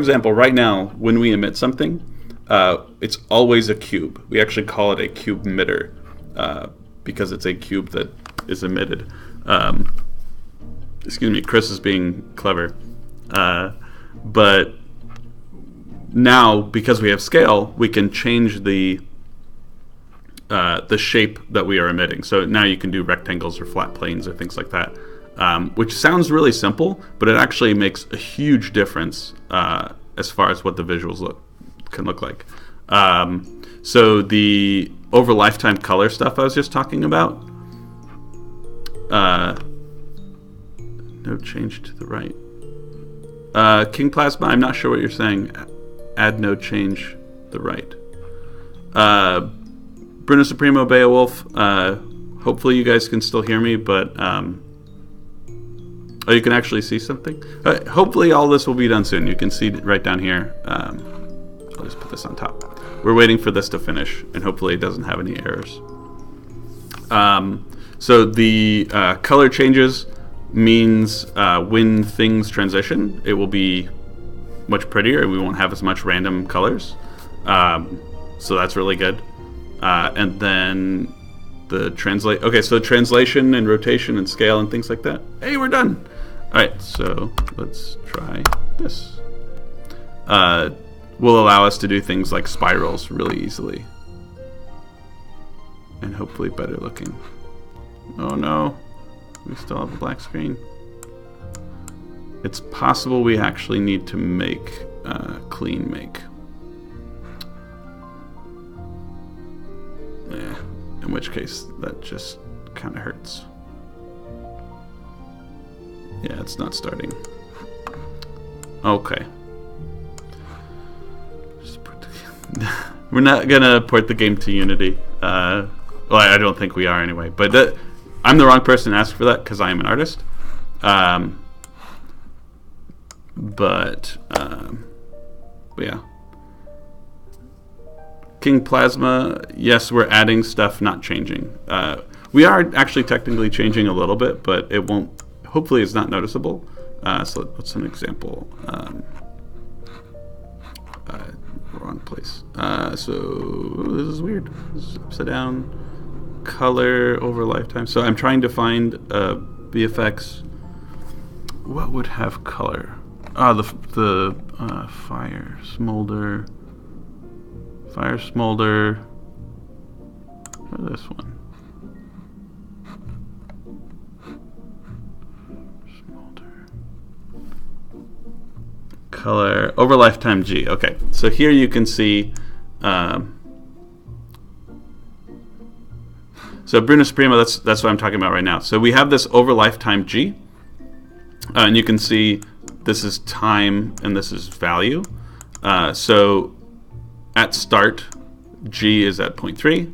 example, right now, when we emit something, it's always a cube. We actually call it a cube emitter because it's a cube that is emitted. Excuse me, Chris is being clever. But now, because we have scale, we can change the shape that we are emitting. So now you can do rectangles or flat planes or things like that, which sounds really simple, but it actually makes a huge difference as far as what the visuals can look like. So the over lifetime color stuff I was just talking about, no change to the right. King Plasma, I'm not sure what you're saying. Add no change the right. Bruno Supremo, Beowulf, hopefully you guys can still hear me, but oh, you can actually see something? Hopefully all this will be done soon. You can see it right down here. I'll just put this on top. We're waiting for this to finish, and hopefully it doesn't have any errors. So the color changes means when things transition, it will be much prettier. We won't have as much random colors. So that's really good. And then the translate. Okay, so translation and rotation and scale and things like that. Hey, we're done. All right, so let's try this. Will allow us to do things like spirals really easily. And hopefully better looking. Oh no, we still have a black screen. It's possible we actually need to make clean make. Yeah, in which case that just kind of hurts. Yeah, it's not starting. Okay. Just put the we're not gonna port the game to Unity. Well, I don't think we are anyway. But I'm the wrong person to ask for that because I am an artist. But yeah. King Plasma, yes, we're adding stuff, not changing. We are actually technically changing a little bit, but it won't. Hopefully, it's not noticeable. So what's an example? Wrong place. So this is weird. This is upside down. Color over lifetime. So I'm trying to find VFX. What would have color? The fire smolder. Fire smolder. Or this one. Smolder. Color over lifetime G. Okay, so here you can see. So Bruno Supremo, that's what I'm talking about right now. So we have this over lifetime G, and you can see this is time and this is value. So at start, G is at 0.3,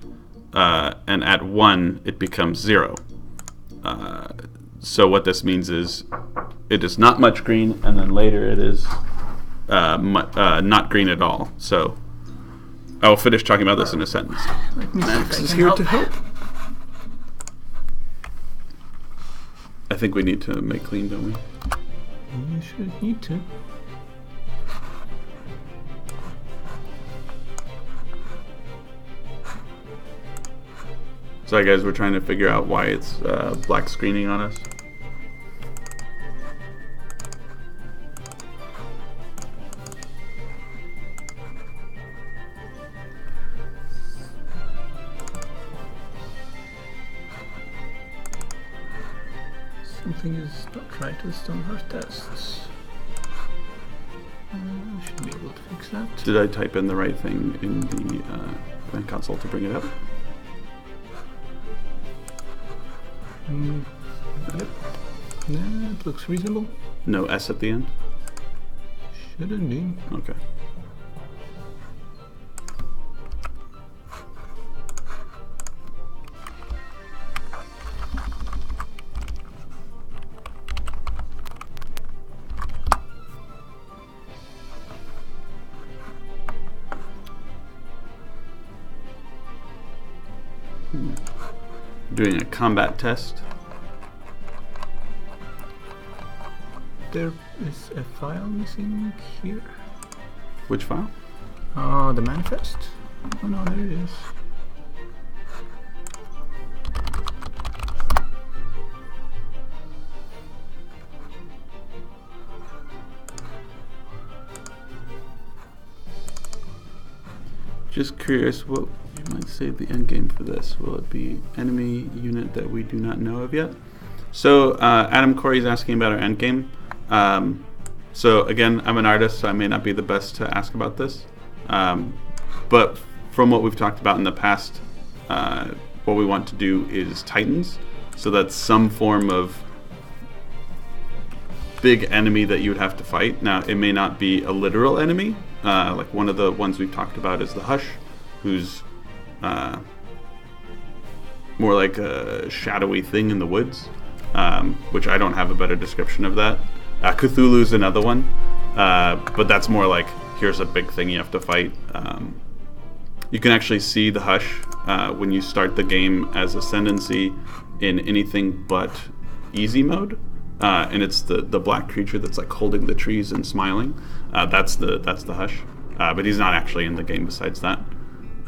and at 1 it becomes 0. So what this means is it is not much green, and then later it is not green at all. So I will finish talking about this in a sentence. Max is here to help. I think we need to make clean, don't we? You should need to. Sorry guys, we're trying to figure out why it's black screening on us. Something is not right with Stonehearth tests. Should be able to fix that. Did I type in the right thing in the event console to bring it up? Yep. Nah, it looks reasonable. No S at the end? Shouldn't be. Okay. Doing a combat test. There is a file missing here. Which file? The manifest. Oh no, there it is. Just curious, what you might say the end game for this? Will it be enemy unit that we do not know of yet? So Adam Corey is asking about our end game. So again, I'm an artist, so I may not be the best to ask about this. But from what we've talked about in the past, what we want to do is Titans. So that's some form of big enemy that you would have to fight. Now, it may not be a literal enemy. Like one of the ones we've talked about is the Hush, who's more like a shadowy thing in the woods, which I don't have a better description of that. Cthulhu's another one, but that's more like, here's a big thing you have to fight. You can actually see the Hush when you start the game as Ascendancy in anything but easy mode. And it's the black creature that's like holding the trees and smiling. That's the Hush, but he's not actually in the game besides that.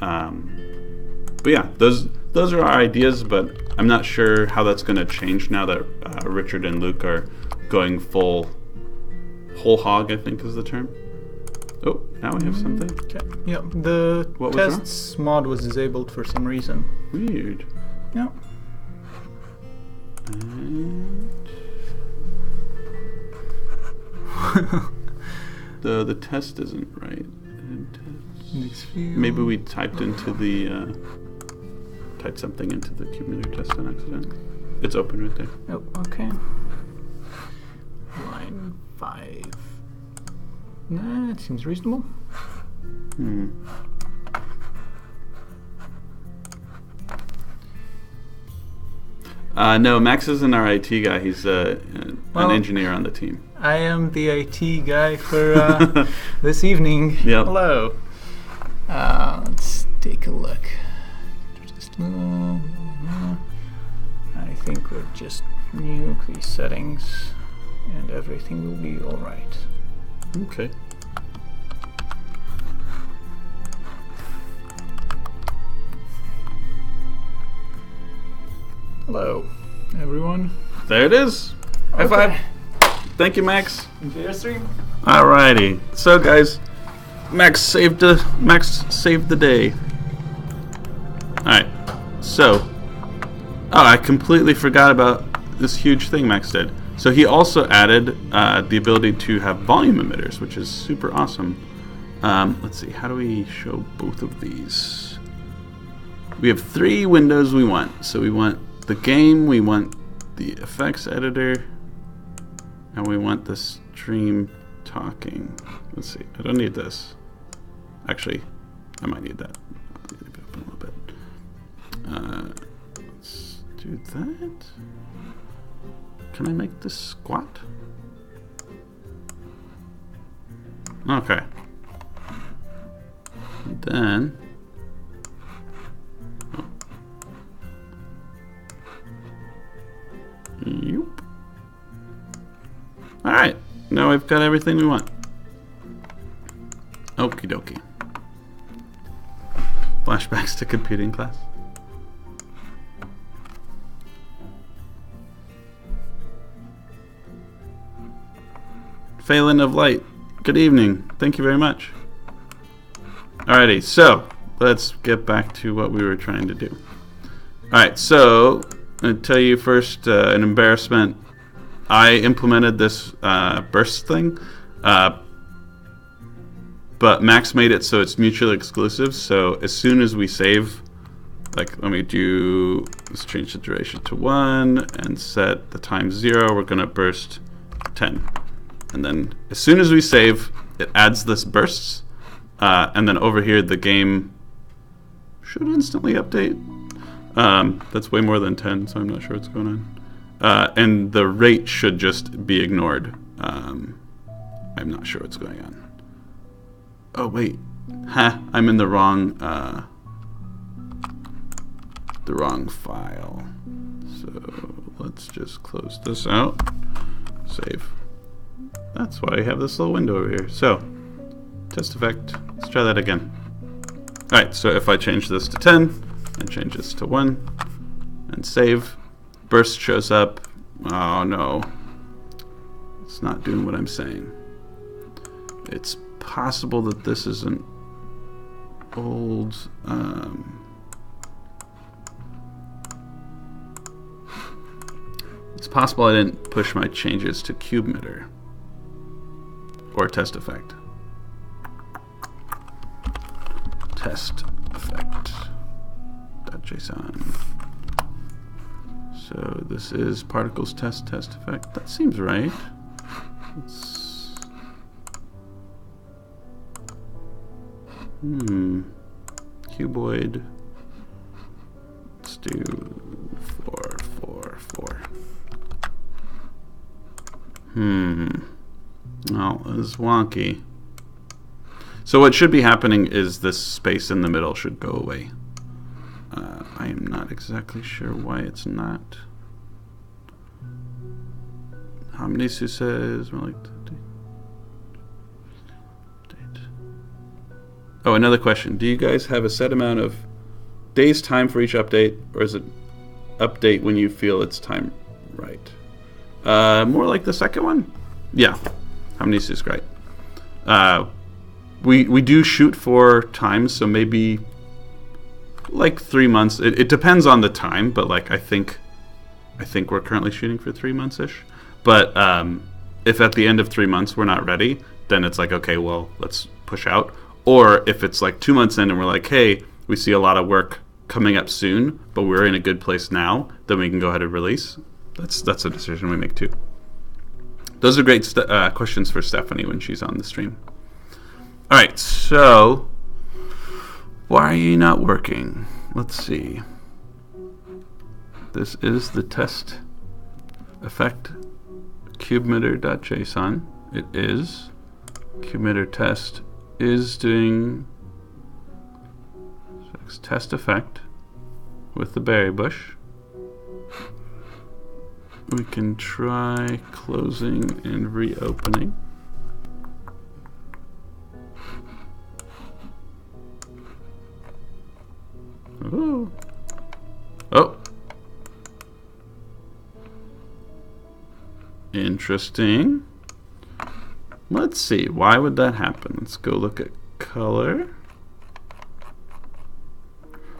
But yeah, those are our ideas, but I'm not sure how that's going to change now that Richard and Luke are going whole hog, I think is the term. Oh, now we have something. Okay. Yeah, the What was tests mod was disabled for some reason. Weird. Yeah. And the test isn't right. Maybe we typed into the typed something into the community test on accident. It's open right there. Oh, okay. Line 5. Nah, it seems reasonable. No, Max isn't our IT guy. He's an engineer on the team. I am the IT guy for this evening. Yep. Hello. Let's take a look. I think we'll just nuke these settings and everything will be alright. Okay. Hello, everyone. There it is. High five. Thank you, Max. Enjoy your stream. Alrighty. So, guys, Max saved the day. All right. So, I completely forgot about this huge thing Max did. So he also added the ability to have volume emitters, which is super awesome. Let's see. How do we show both of these? We have 3 windows we want. So we want the game, we want the effects editor, and we want the stream talking. Let's see. I don't need this. Actually, I might need that. I'll leave it open a little bit. Let's do that. Can I make this squat? Okay. And then Yep. Alright, now we've got everything we want. Okie dokie. Flashbacks to computing class. Phelan of Light, good evening. Thank you very much. Alrighty, so let's get back to what we were trying to do. Alright, so I'll tell you first an embarrassment. I implemented this burst thing, but Max made it so it's mutually exclusive. So as soon as we save, like let's change the duration to 1 and set the time 0. We're gonna burst 10. And then as soon as we save, it adds this bursts. And then over here, the game should instantly update. That's way more than 10, so I'm not sure what's going on. And the rate should just be ignored. I'm not sure what's going on. Oh, wait. I'm in the wrong file. So let's just close this out. Save. That's why I have this little window over here. So Test effect. Let's try that again. Alright, so if I change this to 10 and change this to 1 and save, burst shows up. Oh no. It's not doing what I'm saying. It's possible that this is an old it's possible I didn't push my changes to CubeMitter or test effect. Test effect .json. So this is particles test effect. That seems right. Let's cuboid. Let's do 4, 4, 4. Well, it's wonky. So what should be happening is this space in the middle should go away. I am not exactly sure why it's not. Hamnisu says more like date. Oh, another question. Do you guys have a set amount of days time for each update, or is it update when you feel it's time right? More like the second one? Yeah. Hamnisu is great. We do shoot for times, so maybe like 3 months. It depends on the time, but like I think we're currently shooting for 3 months-ish. But if at the end of 3 months we're not ready, then it's like, okay, well, let's push out. Or if it's like 2 months in and we're like, hey, we see a lot of work coming up soon, but we're in a good place now, then we can go ahead and release. That's a decision we make too. Those are great questions for Stephanie when she's on the stream. All right, so why are you not working? Let's see. This is the test effect CubeMitter.json. It is. CubeMitter test is doing test effect with the berry bush. We can try closing and reopening. Ooh. Oh. Interesting. Let's see. Why would that happen? Let's go look at color.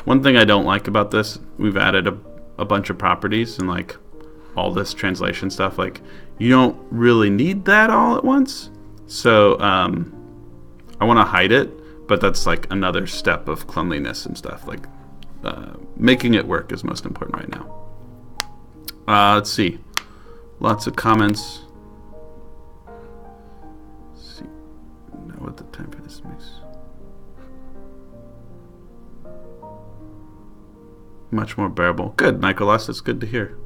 One thing I don't like about this, we've added a bunch of properties and like all this translation stuff. Like you don't really need that all at once. So I want to hide it, but that's like another step of cleanliness and stuff. Like making it work is most important right now. Let's see. Lots of comments. Let's see. Know what the time for this mix. Much more bearable. Good, Michael S. That's good to hear.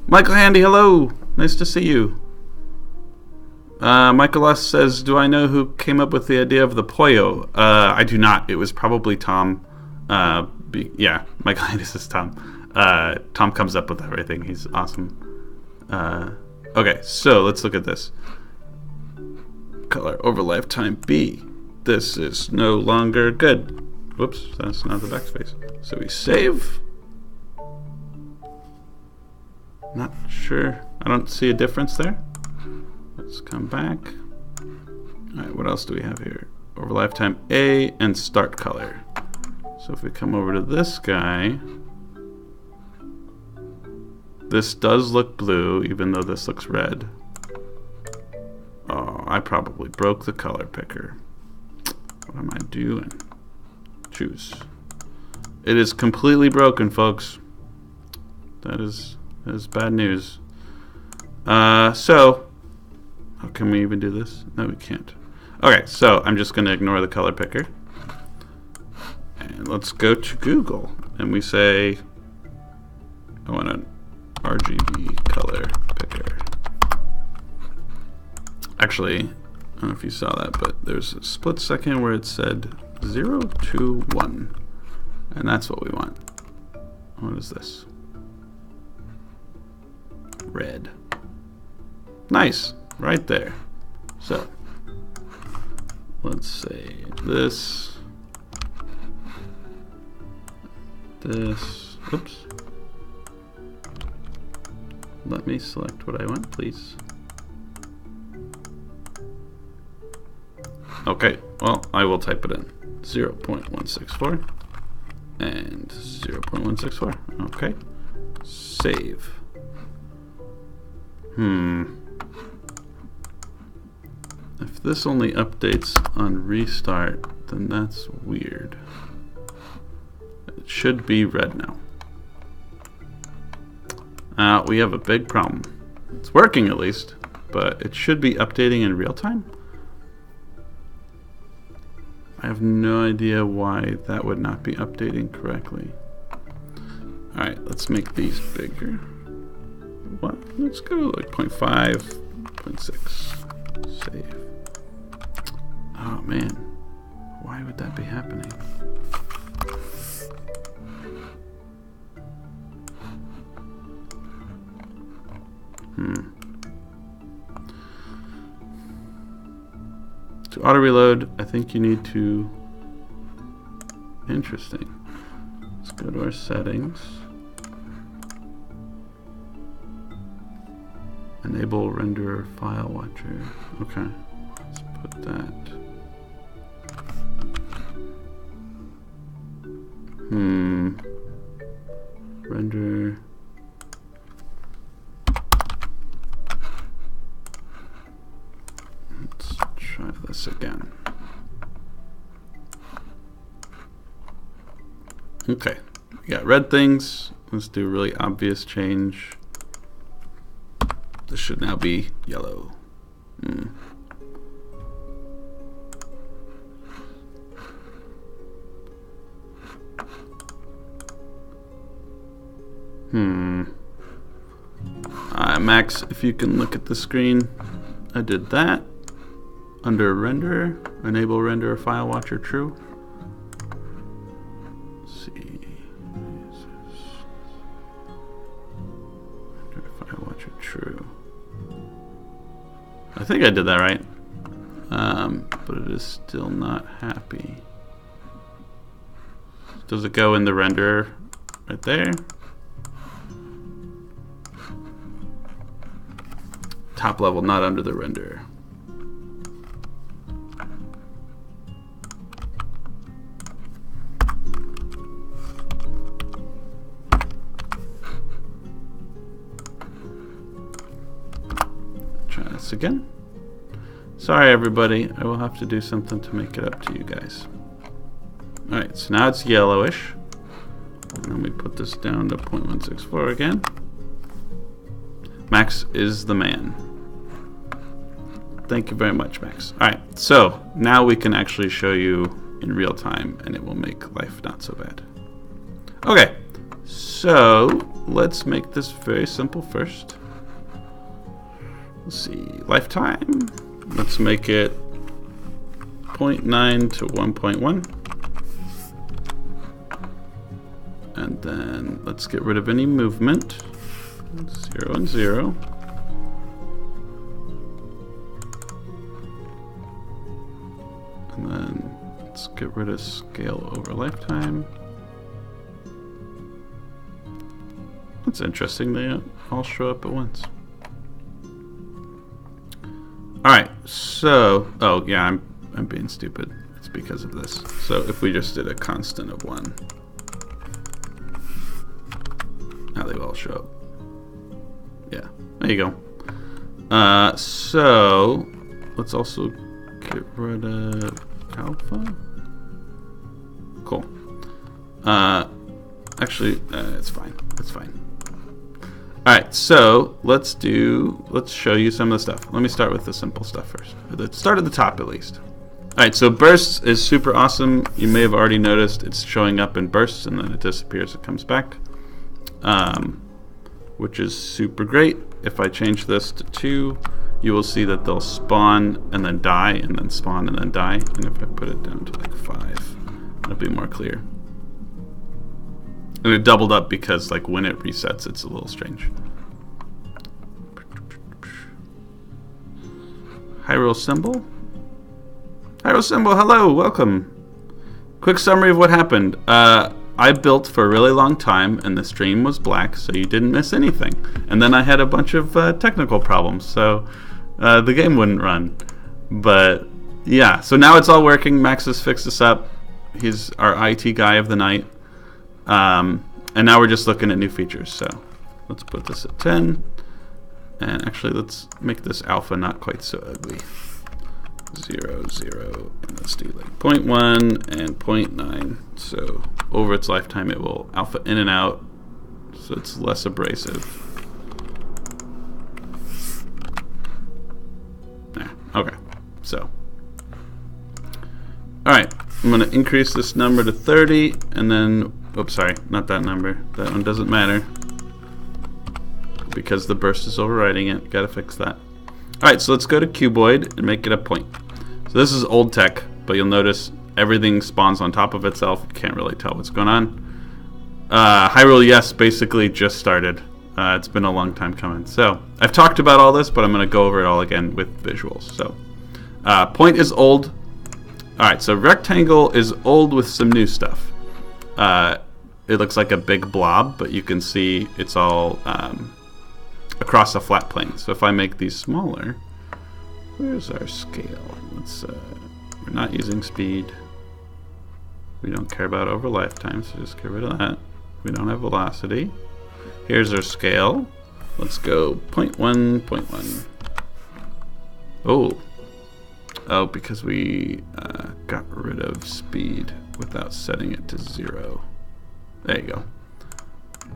Michael Handy, hello. Nice to see you. Michael S. says, do I know who came up with the idea of the Pollo? I do not. It was probably Tom. Yeah, Michael Handy says Tom. Tom comes up with everything. He's awesome. Okay, so let's look at this. Color over lifetime B. This is no longer good. Whoops, that's not the backspace. So we save. Not sure. I don't see a difference there. Let's come back. All right, what else do we have here? Over lifetime A and start color. So if we come over to this guy, this does look blue, even though this looks red. Oh, I probably broke the color picker. What am I doing? Choose. It is completely broken, folks. That is bad news. So, how can we even do this? No, we can't. Okay, so I'm just going to ignore the color picker. And let's go to Google. And we say, I want an RGB color picker. Actually, I don't know if you saw that, but there's a split second where it said 0 to 1. And that's what we want. What is this? Red. Nice. Right there. So, let's say this, oops. Let me select what I want, please. Okay, well, I will type it in. 0.164 and 0.164. Okay. Save. If this only updates on restart, then that's weird. It should be red now. We have a big problem. It's working at least, but it should be updating in real time. I have no idea why that would not be updating correctly. Alright, let's make these bigger. What? Let's go like 0.5, 0.6. Save. Oh man, why would that be happening? To auto reload, I think you need to. Interesting. Let's go to our settings. Enable render file watcher. Okay, let's put that. Render. Let's try this again. Okay, we got red things. Let's do a really obvious change. This should now be yellow. Max, if you can look at the screen, I did that. Under render, enable render file watcher true. Let's see. Render file watcher true. I think I did that right. But it is still not happy. Does it go in the render right there? Top level, not under the render. Try this again. Sorry everybody, I will have to do something to make it up to you guys. Alright, so now it's yellowish. And then we put this down to 0.164 again. Max is the man. Thank you very much, Max. Alright, so now we can actually show you in real time and it will make life not so bad. Okay, so let's make this very simple first. Let's see, lifetime. Let's make it 0.9 to 1.1. And then let's get rid of any movement. 0 and 0. And then let's get rid of scale over lifetime. That's interesting, they all show up at once. Alright, so, oh yeah, I'm being stupid. It's because of this. So if we just did a constant of 1, now they all show up. Yeah, there you go. So let's also get rid of alpha. Cool. Actually, it's fine. It's fine. All right, so let's show you some of the stuff. Let me start with the simple stuff first. Let's start at the top at least. All right, so bursts is super awesome. You may have already noticed it's showing up in bursts and then it disappears, it comes back, which is super great. If I change this to 2, you will see that they'll spawn and then die and then spawn and then die. And if I put it down to like 5, it'll be more clear. And it doubled up because like when it resets, it's a little strange. Hyrule symbol. Hyro Symbol, hello, welcome. Quick summary of what happened. I built for a really long time, and the stream was black, so you didn't miss anything. And then I had a bunch of technical problems, so the game wouldn't run. But yeah, so now it's all working. Max has fixed this up. He's our IT guy of the night. And now we're just looking at new features. So let's put this at 10. And actually, let's make this alpha not quite so ugly. 0, 0, and let's do like 0.1 and 0.9. So over its lifetime, it will alpha in and out, so it's less abrasive. Yeah, okay. So, all right, I'm gonna increase this number to 30, and then, oops, sorry, not that number. That one doesn't matter because the burst is overriding it. Gotta fix that. All right, so let's go to cuboid and make it a point. So this is old tech, but you'll notice everything spawns on top of itself. You can't really tell what's going on. Hyrule, yes, basically just started. It's been a long time coming. So I've talked about all this, but I'm going to go over it all again with visuals. So point is old. All right, so rectangle is old with some new stuff. It looks like a big blob, but you can see it's all across a flat plane. So if I make these smaller, where's our scale? Let's we're not using speed. We don't care about over lifetime, so just get rid of that. We don't have velocity. Here's our scale. Let's go 0.1, 0.1. Oh, because we got rid of speed without setting it to 0. There you go.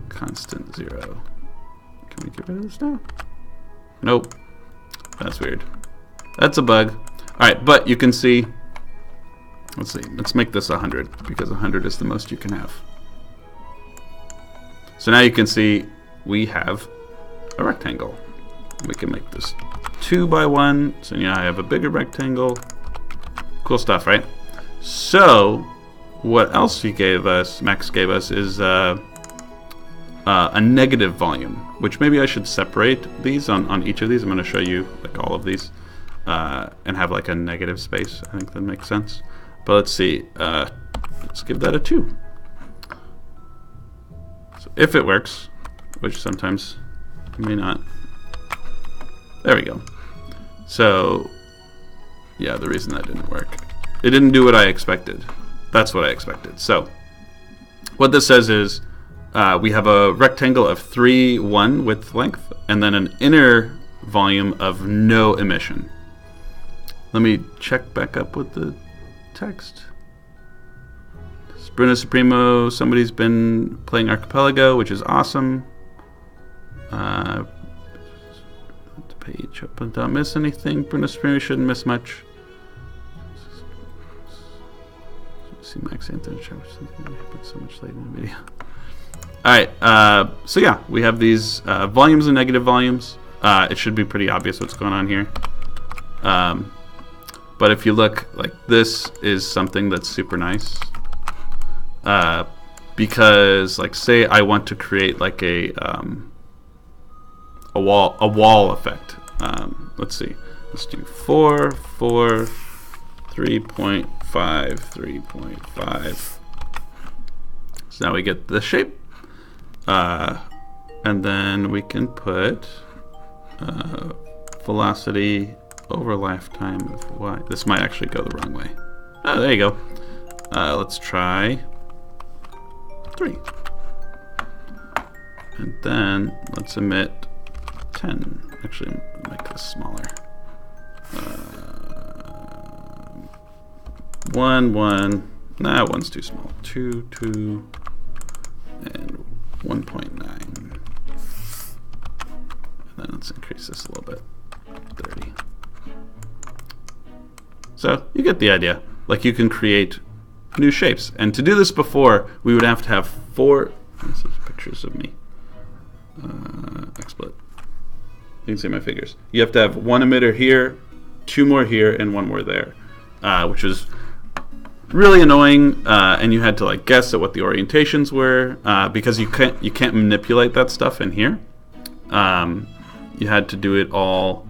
Constant 0. Can we get rid of this now? Nope. That's weird. That's a bug. All right, but you can see, let's see, let's make this 100 because 100 is the most you can have. So now you can see we have a rectangle. We can make this 2 by 1, so now I have a bigger rectangle. Cool stuff, right? So what else he gave us, Max gave us, is a negative volume, which maybe I should separate these on each of these. I'm going to show you like all of these and have like a negative space. I think that makes sense. But let's see. Let's give that a 2. So if it works, which sometimes it may not. There we go. So yeah, the reason that didn't work, it didn't do what I expected. That's what I expected. So what this says is we have a rectangle of 3, 1 width length, and then an inner volume of no emission. Let me check back up with the text. Bruno Supremo, somebody's been playing Archipelago, which is awesome. The page up and don't miss anything. Bruno Supremo shouldn't miss much. See Max Anthony put so much late in the video. Alright, so yeah, we have these volumes and negative volumes. It should be pretty obvious what's going on here. But if you look, like, this is something that's super nice. Because, like, say I want to create like a wall effect. Let's see. Let's do 4, 4, 3.5, 3.5. So now we get the shape. And then we can put velocity over lifetime of y. This might actually go the wrong way. Oh, there you go. Let's try 3. And then let's emit 10. Actually, make this smaller. 1, 1. Nah, 1's too small. 2, 2, and 1.9. And then let's increase this a little bit. 30. So you get the idea. Like, you can create new shapes. And to do this before, we would have to have 4. This is pictures of me. XSplit. You can see my figures. You have to have 1 emitter here, 2 more here, and 1 more there, which is really annoying. And you had to like guess at what the orientations were because you can't manipulate that stuff in here. You had to do it all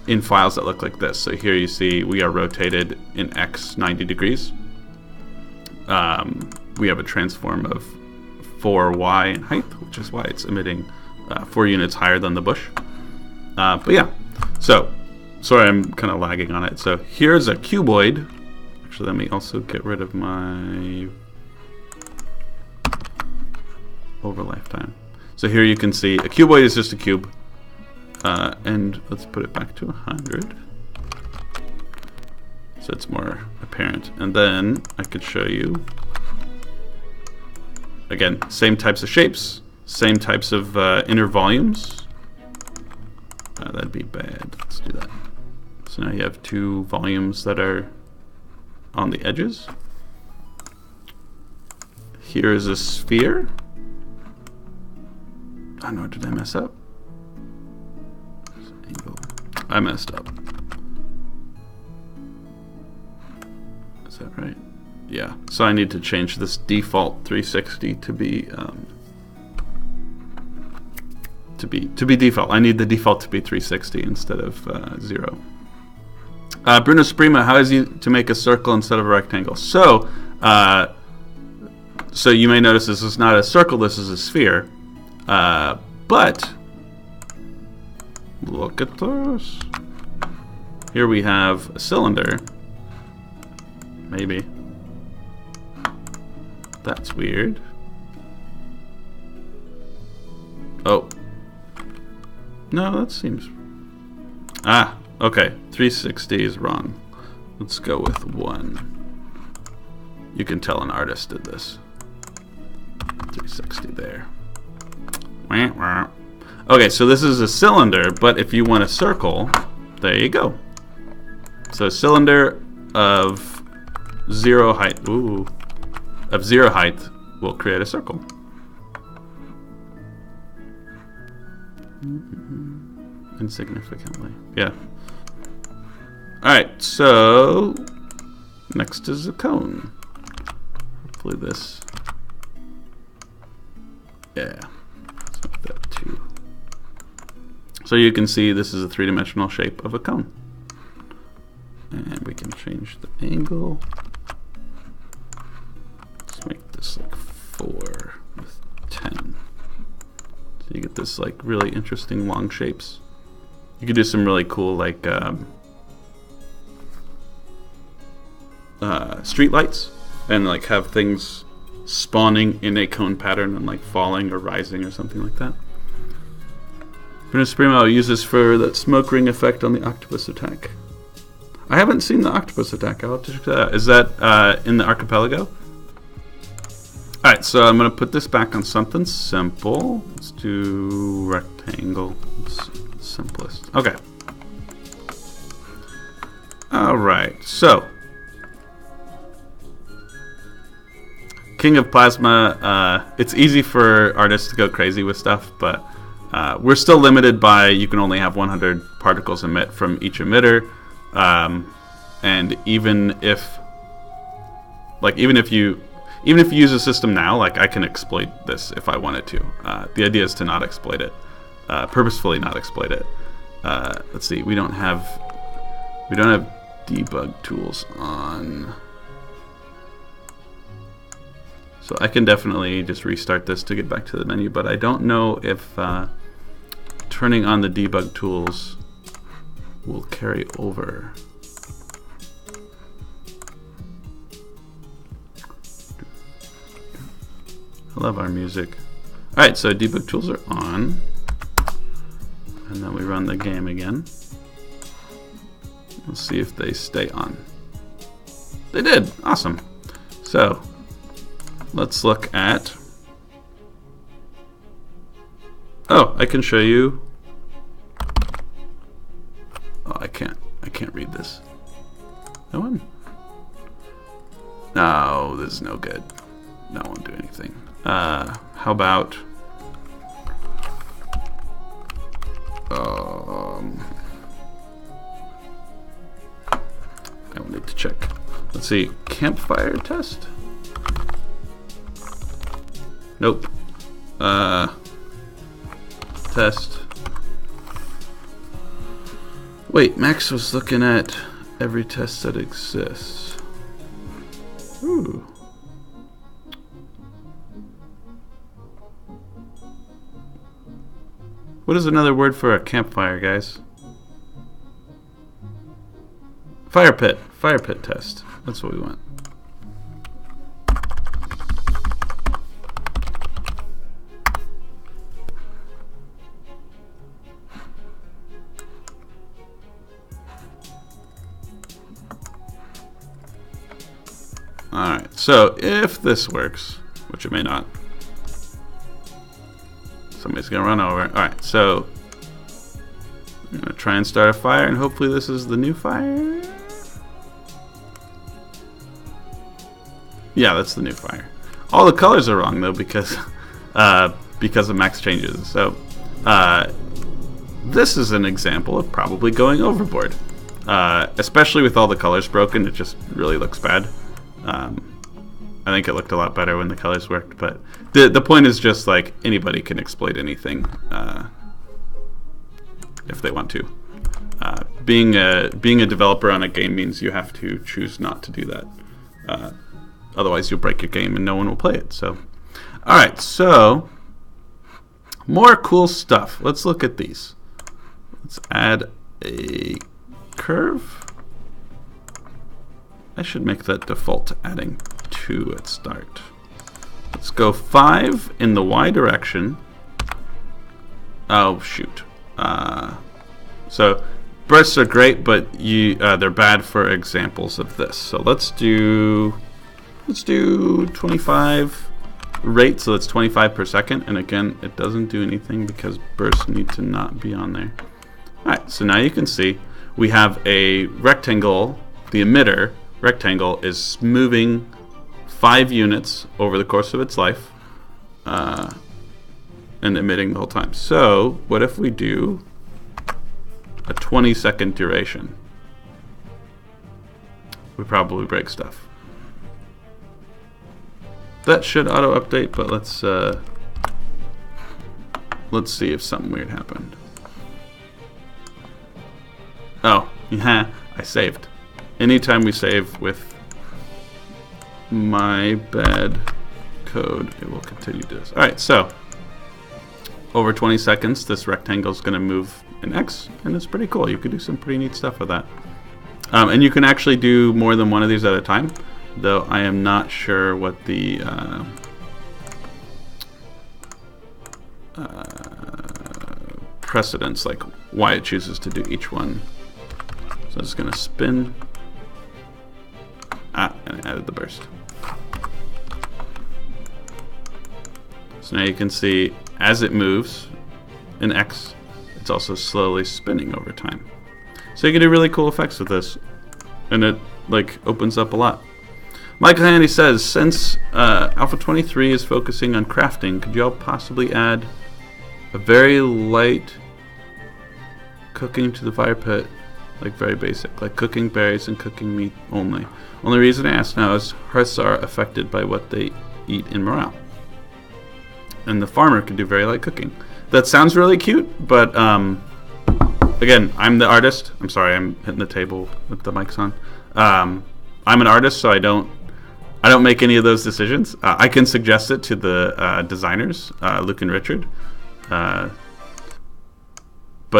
in files that look like this. So here you see we are rotated in X 90 degrees. We have a transform of 4y in height, which is why it's emitting 4 units higher than the bush. But yeah, so sorry, I'm kind of lagging on it. So here's a cuboid. Actually, let me also get rid of my over lifetime. So here you can see a cuboid is just a cube. And let's put it back to 100. So it's more apparent. And then I could show you, again, same types of shapes, same types of inner volumes. That'd be bad. Let's do that. So now you have 2 volumes that are on the edges. Here is a sphere. Oh no, did I mess up? I messed up. Is that right? Yeah. So I need to change this default 360 to be default. I need the default to be 360 instead of 0. Bruno Sprima, how is it to make a circle instead of a rectangle? So, so you may notice this is not a circle. This is a sphere. But look at this. Here we have a cylinder. Maybe. That's weird. Oh. No, that seems... Ah, okay. 360 is wrong. Let's go with 1. You can tell an artist did this. 360 there. Okay, so this is a cylinder, but if you want a circle, there you go. So a cylinder of 0 height, of 0 height will create a circle. Insignificantly, yeah. All right, so next is a cone. Hopefully this, yeah. That too. So you can see this is a 3-dimensional shape of a cone. And we can change the angle. Let's make this like 4 with 10. So you get this like really interesting long shapes. You could do some really cool like street lights and like have things spawning in a cone pattern and like falling or rising or something like that. Bruno Sprimo uses for that smoke ring effect on the octopus attack. I haven't seen the octopus attack. I'll have to check that out. Is that in the archipelago? Alright, so I'm going to put this back on something simple. Let's do rectangle. Simplest. Okay. Alright, so King of Plasma, it's easy for artists to go crazy with stuff, but we're still limited by you can only have 100 particles emit from each emitter, and even if you use a system now, like I can exploit this if I wanted to. The idea is to not exploit it, purposefully not exploit it. Let's see, we don't have debug tools on. So I can definitely just restart this to get back to the menu, but I don't know if turning on the debug tools will carry over. I love our music. Alright, so debug tools are on. And then we run the game again. Let's see if they stay on. They did! Awesome. So let's look at... Oh, I can show you... Oh, I can't read this. No one? No, this is no good. That won't do anything. How about... I will need to check. Let's see, campfire test? Nope. Test. Wait, Max was looking at every test that exists. Ooh. What is another word for a campfire, guys? Fire pit. Fire pit test. That's what we want. Alright, so if this works, which it may not, somebody's gonna run over. Alright, so I'm gonna try and start a fire, and hopefully this is the new fire. Yeah, that's the new fire. All the colors are wrong though because of max changes. So this is an example of probably going overboard, especially with all the colors broken. It just really looks bad. I think it looked a lot better when the colors worked, but the point is just like anybody can exploit anything if they want to. Being a developer on a game means you have to choose not to do that. Otherwise, you'll break your game and no one will play it. So, all right, so more cool stuff. Let's look at these. Let's add a curve. I should make that default to adding 2 at start. Let's go 5 in the Y direction. Oh shoot! So bursts are great, but they're bad for examples of this. So let's do 25 rate. So that's 25 per second. And again, it doesn't do anything because bursts need to not be on there. All right. So now you can see we have a rectangle. The emitter rectangle is moving 5 units over the course of its life and emitting the whole time. So what if we do a 20-second duration? We probably break stuff. That should auto update, but let's see if something weird happened. Oh, yeah, I saved. Anytime we save with my bad code, it will continue to do this. All right, so over 20 seconds, this rectangle is going to move in X, and it's pretty cool. You can do some pretty neat stuff with that. And you can actually do more than one of these at a time, though I am not sure what the precedence, like why it chooses to do each one. So it's going to spin. And I added the burst. So now you can see as it moves in X, it's also slowly spinning over time. So you can do really cool effects with this, and it like opens up a lot. Michael Handy says, since Alpha 23 is focusing on crafting, could you all possibly add a very light cooking to the fire pit? Like very basic, like cooking berries and cooking meat only. Only reason I ask now is hearths are affected by what they eat in morale. And the farmer can do very light cooking. That sounds really cute, but again, I'm the artist. I'm sorry, I'm hitting the table with the mics on. I'm an artist, so I don't make any of those decisions. I can suggest it to the designers, Luke and Richard. But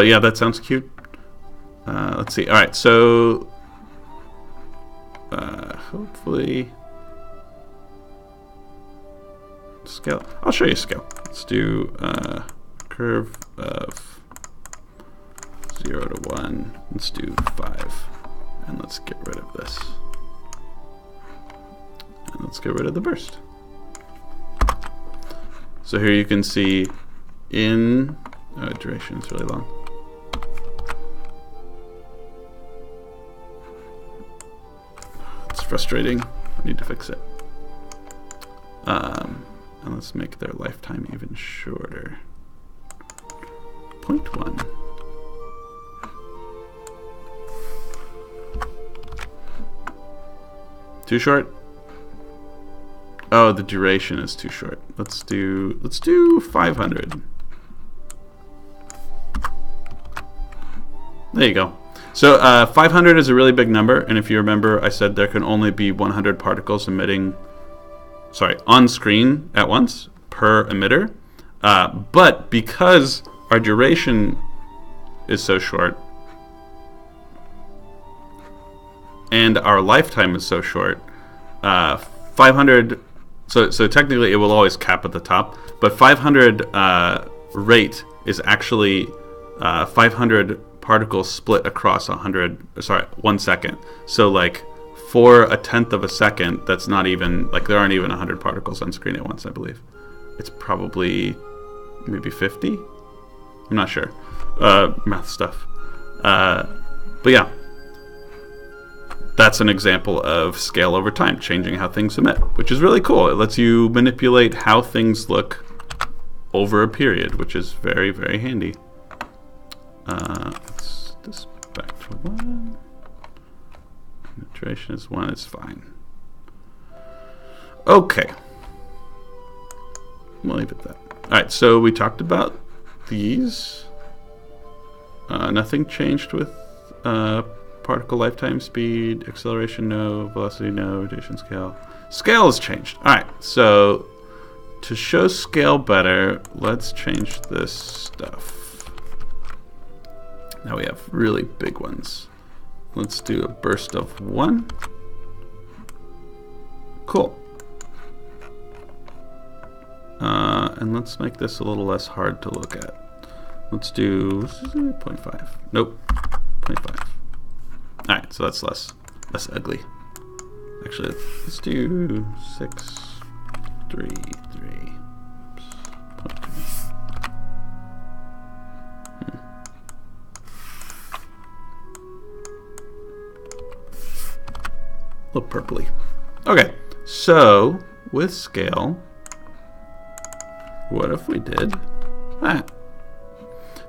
yeah, that sounds cute. Let's see. All right, so hopefully scale. I'll show you scale. Let's do curve of 0 to 1. Let's do 5, and let's get rid of this. And let's get rid of the burst. So here you can see in duration is really long. It's frustrating. I need to fix it. And let's make their lifetime even shorter. 0.1. Too short? Oh, the duration is too short. Let's do 500. There you go. So 500 is a really big number, and if you remember, I said there can only be 100 particles on screen at once per emitter. But because our duration is so short and our lifetime is so short, 500. So technically, it will always cap at the top, but 500 rate is actually 500 particles split across 1 second. So like for a tenth of a second, that's not even like there aren't even 100 particles on screen at once. I believe it's probably maybe 50. I'm not sure. Math stuff. But yeah. That's an example of scale over time, changing how things emit, which is really cool. It lets you manipulate how things look over a period, which is very, very handy. Let's this back to 1. Duration is 1, it's fine. Okay. We'll leave it at that. Alright, so we talked about these. Nothing changed with particle lifetime speed, acceleration no, velocity no, rotation scale. Scale has changed. Alright, so to show scale better, let's change this stuff. Now we have really big ones. Let's do a burst of 1. Cool. And let's make this a little less hard to look at. Let's do 0.5. Nope, 0.5. Alright, so that's less ugly. Actually, let's do 633. A little purpley. Okay, so with scale, what if we did that?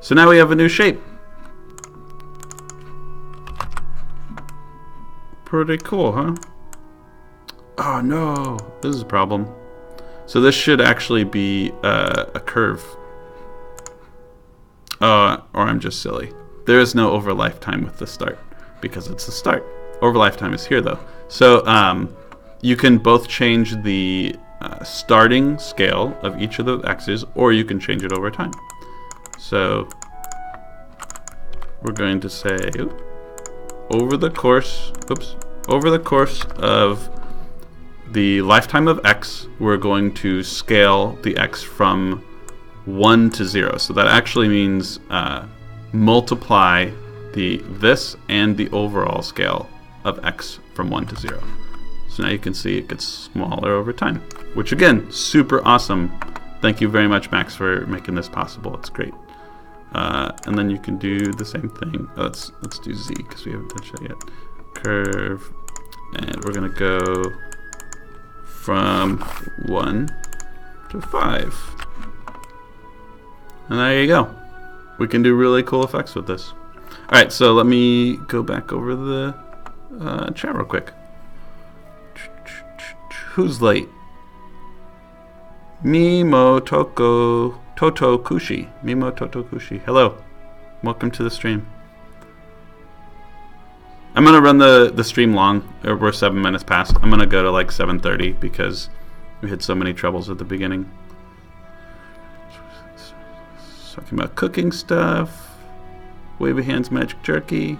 So now we have a new shape. Pretty cool, huh? Oh no, this is a problem. So this should actually be a curve. Or I'm just silly. There is no over lifetime with the start because it's the start. Over lifetime is here though. So you can both change the starting scale of each of the x's, or you can change it over time. So we're going to say over the course of the lifetime of x, we're going to scale the x from 1 to 0. So that actually means multiply this and the overall scale of x from 1 to 0. So now you can see it gets smaller over time, which again, super awesome. Thank you very much, Max, for making this possible. It's great. And then you can do the same thing. Let's do z because we haven't touched that yet. Curve, and we're gonna go from 1 to 5. And there you go. We can do really cool effects with this. All right, so let me go back over the chat real quick. Who's late? Mimo Toto Kushi. Mimo Toto Kushi. Hello. Welcome to the stream. I'm going to run the stream long. We're 7 minutes past. I'm going to go to like 7:30 because we had so many troubles at the beginning. Talking about cooking stuff. Wavy Hands Magic Jerky.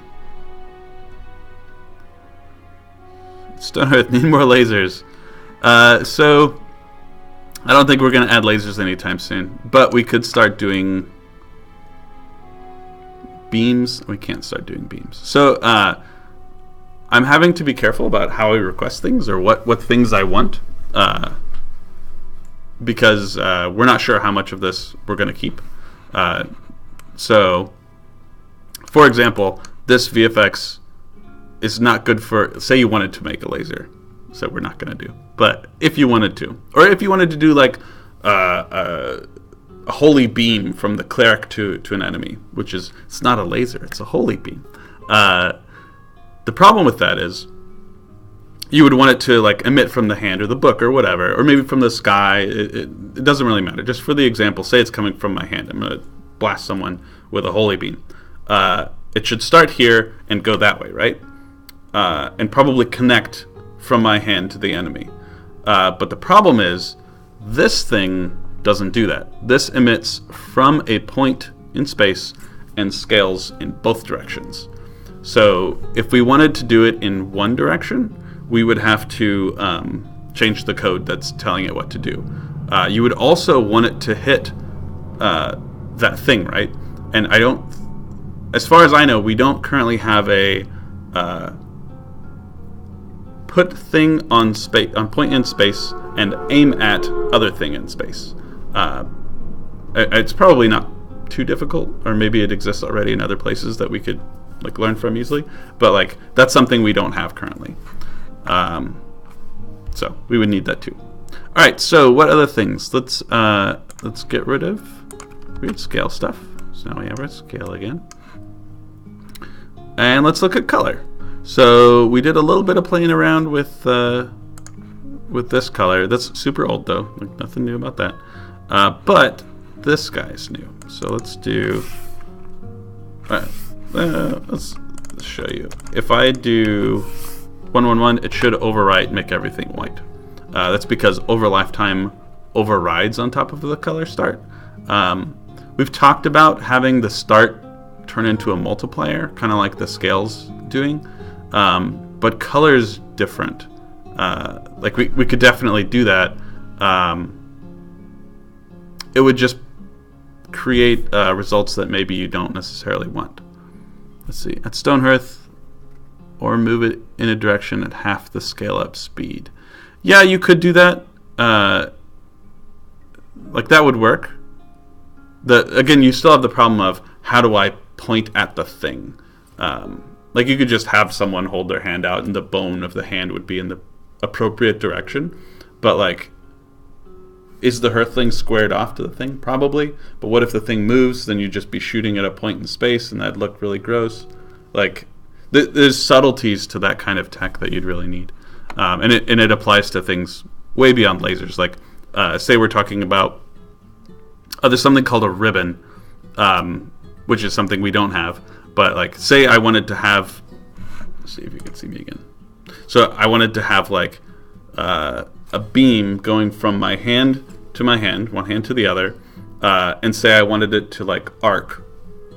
Stonehearth, need more lasers. So I don't think we're going to add lasers anytime soon, but we could start doing beams. We can't start doing beams. So I'm having to be careful about how I request things or what things I want, because we're not sure how much of this we're going to keep. So, for example, this VFX is not good for, say you wanted to make a laser, so we're not going to do. But if you wanted to, or if you wanted to do like a holy beam from the cleric to an enemy, which is, it's not a laser, it's a holy beam. The problem with that is you would want it to like emit from the hand or the book or whatever, or maybe from the sky. It doesn't really matter. Just for the example, say it's coming from my hand. I'm going to blast someone with a holy beam. it should start here and go that way, right? And probably connect from my hand to the enemy. But the problem is, this thing doesn't do that. This emits from a point in space and scales in both directions. So if we wanted to do it in one direction, we would have to change the code that's telling it what to do. You would also want it to hit that thing, right? And as far as I know, we don't currently have a put thing on point in space and aim at other thing in space. It's probably not too difficult, or maybe it exists already in other places that we could like learn from easily. But like that's something we don't have currently. So we would need that too. All right. So what other things? Let's get rid of weird scale stuff. So now we have our scale again. And let's look at color. So we did a little bit of playing around with this color. That's super old though, like nothing new about that. But this guy's new. So let's do. All right, let's show you. If I do 111, it should overwrite, make everything white. That's because over lifetime overrides on top of the color start. We've talked about having the start turn into a multiplier, kind of like the scale's doing. But color's different. Like we could definitely do that. It would just create results that maybe you don't necessarily want. Let's see, at Stonehearth, or move it in a direction at half the scale up speed. Yeah, you could do that. Like that would work. Again, you still have the problem of how do I point at the thing? Like you could just have someone hold their hand out and the bone of the hand would be in the appropriate direction. But like, is the Hearthling squared off to the thing? Probably. But what if the thing moves? Then you'd just be shooting at a point in space and that'd look really gross. Like, there's subtleties to that kind of tech that you'd really need. And it applies to things way beyond lasers. Like, say we're talking about, there's something called a ribbon, which is something we don't have. But like, say I wanted to have, let's see if you can see me again. So I wanted to have like a beam going from my hand to my hand, one hand to the other, and say I wanted it to like arc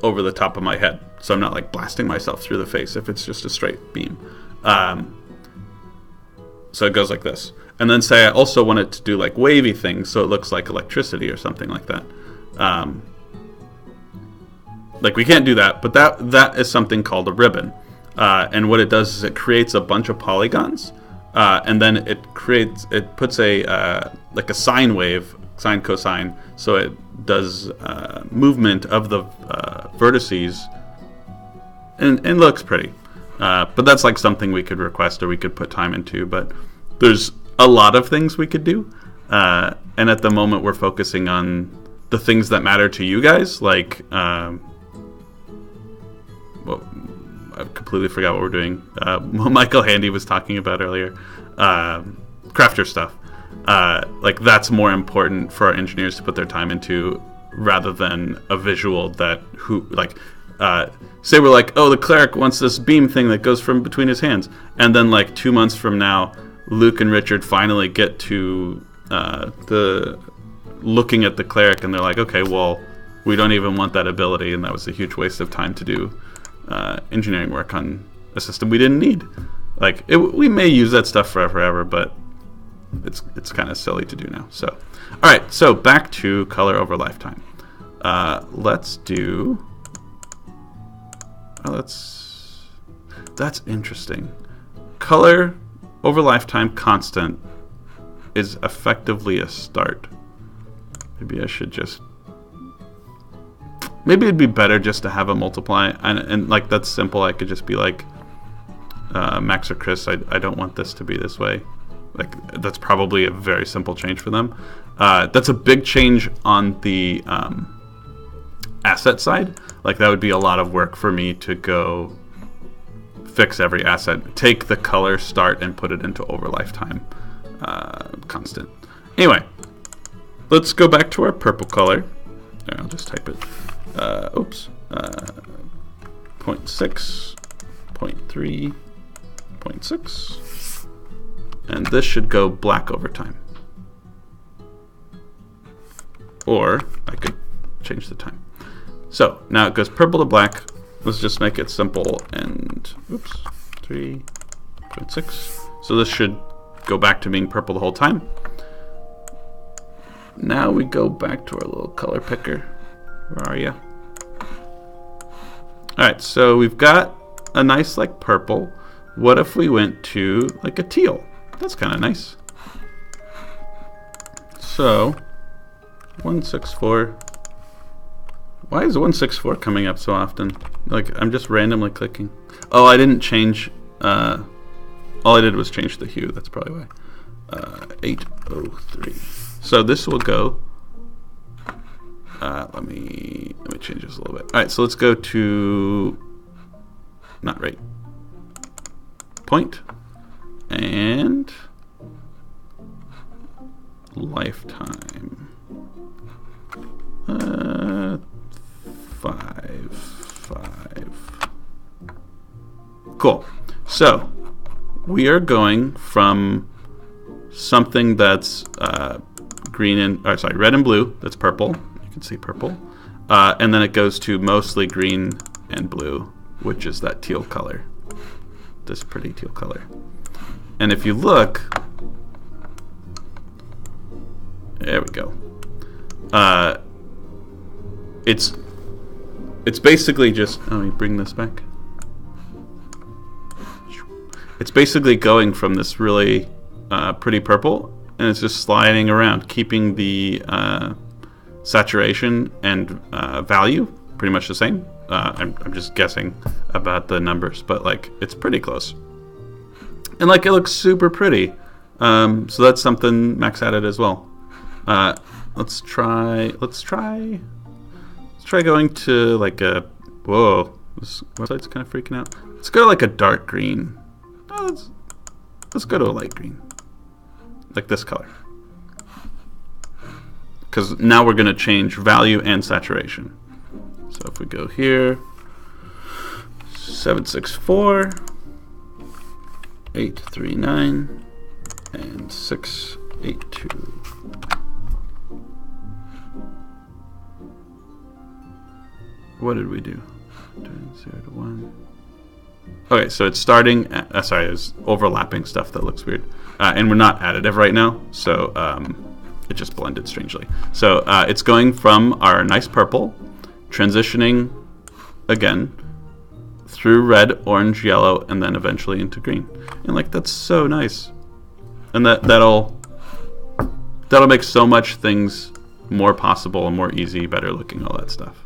over the top of my head. So I'm not like blasting myself through the face if it's just a straight beam. So it goes like this. And then say I also want it to do like wavy things so it looks like electricity or something like that. Like we can't do that, but that is something called a ribbon. And what it does is it creates a bunch of polygons, and then it puts a like a sine wave, sine cosine, so it does movement of the vertices, and looks pretty. But that's like something we could request or we could put time into. But there's a lot of things we could do, and at the moment we're focusing on the things that matter to you guys, like. Well, I completely forgot what we're doing. Michael Handy was talking about earlier. Crafter stuff. Like that's more important for our engineers to put their time into rather than a visual that say we're like, oh, the cleric wants this beam thing that goes from between his hands. And then like 2 months from now, Luke and Richard finally get to the looking at the cleric and they're like, okay, well, we don't even want that ability. And that was a huge waste of time to do engineering work on a system we didn't need. Like we may use that stuff forever, but it's kind of silly to do now. So, all right. So back to color over lifetime. Let's do. That's interesting. Color over lifetime constant is effectively a start. Maybe I should just. Maybe it'd be better just to have a multiply, and like that's simple. I could just be like, Max or Chris, I don't want this to be this way. Like that's probably a very simple change for them. That's a big change on the asset side. Like that would be a lot of work for me to go fix every asset, take the color start and put it into over lifetime constant. Anyway, let's go back to our purple color. There, I'll just type it. Oops. 0.6, 0.3, 0.6, and this should go black over time. Or I could change the time. So now it goes purple to black. Let's just make it simple and oops, 3.6. So this should go back to being purple the whole time. Now we go back to our little color picker. Where are you? Alright, so we've got a nice like purple. What if we went to like a teal? That's kind of nice. So 164. Why is 164 coming up so often? Like I'm just randomly clicking. Oh, I didn't change. All I did was change the hue. That's probably why. 803. So this will go. Let me change this a little bit. All right, so let's go to not right. Point and lifetime. 5. Cool. So we are going from something that's green and red and blue. That's purple. You can see purple, and then it goes to mostly green and blue, which is that teal color. This pretty teal color. And if you look, there we go. It's basically just. Let me bring this back. It's basically going from this really pretty purple, and it's just sliding around, keeping the saturation and value pretty much the same. I'm just guessing about the numbers, but like it's pretty close. And like it looks super pretty. So that's something Max added as well. Let's try going to like a, whoa, this website's kind of freaking out. Let's go to like a dark green. Let's go to a light green, like this color. Because now we're going to change value and saturation. So if we go here, 764, 839, and 682. What did we do? 0 to 1. Okay, so it's starting at, sorry, it's overlapping stuff that looks weird. And we're not additive right now, so it just blended strangely. So it's going from our nice purple, transitioning again through red, orange, yellow, and then eventually into green. And like that's so nice. And that'll make so much things more possible and more easy, better looking, all that stuff.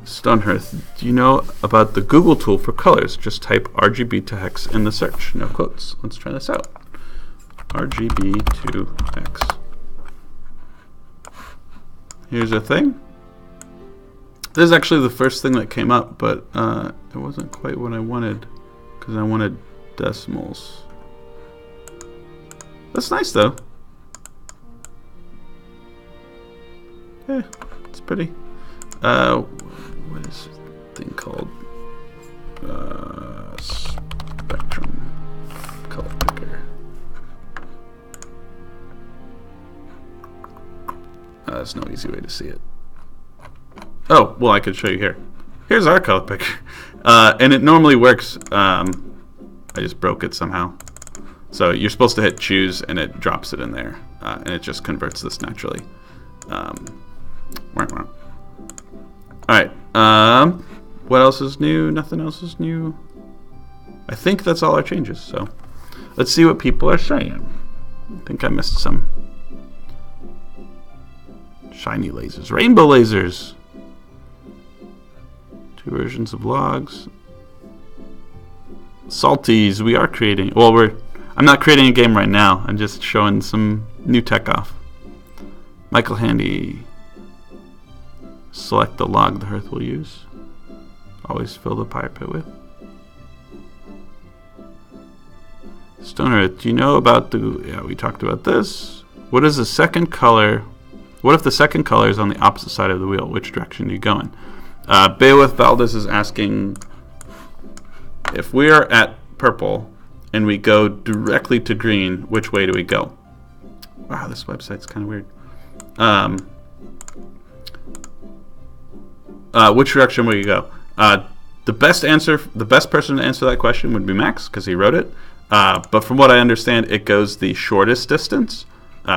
Stonehearth, do you know about the Google tool for colors? Just type RGB to hex in the search. No quotes. Let's try this out. RGB to hex. Here's a thing. This is actually the first thing that came up, but it wasn't quite what I wanted because I wanted decimals. That's nice though. Yeah, it's pretty. What is this thing called? Spectrum color picker. There's no easy way to see it. Oh, well, I could show you here. Here's our color picker. And it normally works. I just broke it somehow. So you're supposed to hit choose and it drops it in there. And it just converts this naturally. Alright. What else is new? Nothing else is new. I think that's all our changes. So let's see what people are saying. I think I missed some. Shiny lasers. Rainbow lasers. 2 versions of logs. Salties. We are creating. Well, I'm not creating a game right now. I'm just showing some new tech off. Michael Handy. Select the log the hearth will use. Always fill the fire pit with. Stonehearth, do you know about the... Yeah, we talked about this. What is the second color... What if the second color is on the opposite side of the wheel? Which direction do you go in? Beowulf Valdez is asking if we are at purple and we go directly to green, which way do we go? Wow, this website's kind of weird. Which direction will you go? The best person to answer that question would be Max, because he wrote it. But from what I understand, it goes the shortest distance.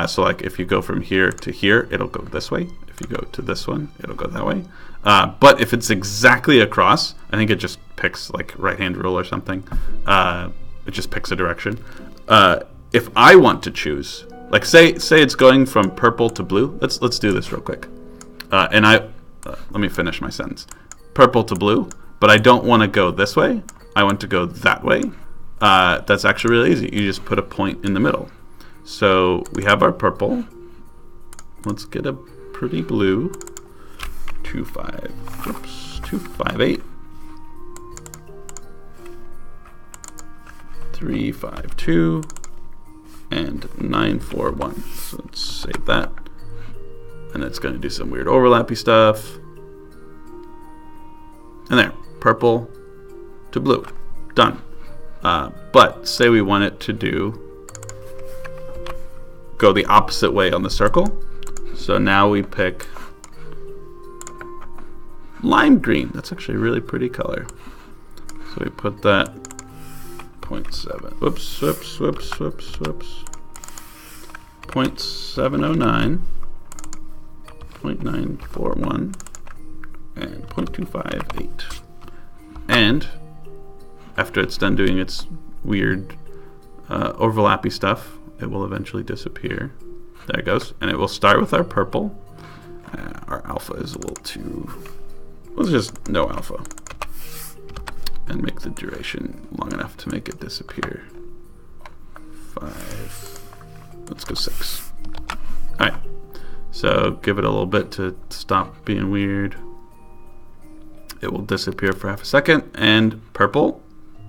So like if you go from here to here, it'll go this way. If you go to this one, it'll go that way. But if it's exactly across, I think it just picks like right-hand rule or something. It just picks a direction. If I want to choose, like say it's going from purple to blue. Let's do this real quick. Let me finish my sentence. Purple to blue, but I don't want to go this way. I want to go that way. That's actually really easy. You just put a point in the middle. So we have our purple. Let's get a pretty blue. 258. 352 and 941. So let's save that. And it's going to do some weird overlappy stuff. And there, purple to blue, done. But say we want it to go the opposite way on the circle. So now we pick lime green. That's actually a really pretty color. So we put that 0.7. Whoops. 0.709, 0.941, and 0.258. And after it's done doing its weird overlappy stuff, it will eventually disappear. There it goes. And it will start with our purple. Our alpha is a little too... Let's just no alpha. And make the duration long enough to make it disappear. 5. Let's go 6. Alright. So give it a little bit to stop being weird. It will disappear for half a second. And purple,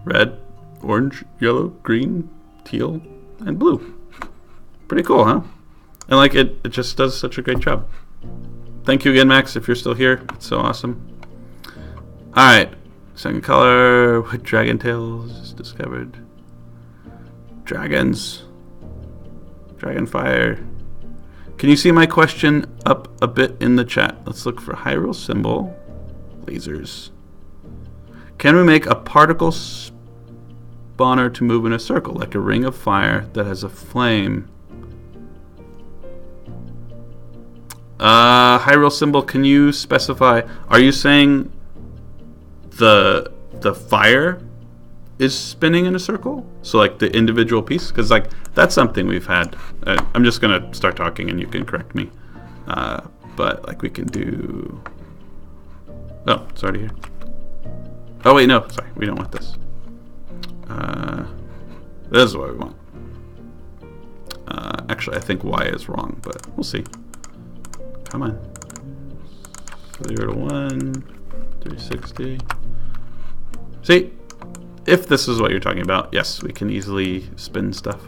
red, orange, yellow, green, teal, and blue. Pretty cool, huh? And like it just does such a great job. Thank you again, Max, if you're still here. It's so awesome. Alright. Second color with dragon tails discovered. Dragons. Dragonfire. Can you see my question up a bit in the chat? Let's look for Hyrule symbol. Lasers. Can we make a particle spawner to move in a circle, like a ring of fire that has a flame? Hyrule symbol, can you specify, are you saying the fire is spinning in a circle? So like the individual piece? Because like that's something we've had. I'm just gonna start talking and you can correct me. But like we can do... Oh, it's already here. Oh wait, no, sorry, we don't want this. This is what we want. Actually, I think Y is wrong, but we'll see. Come on. 0 to 1, 360. See, if this is what you're talking about, yes, we can easily spin stuff.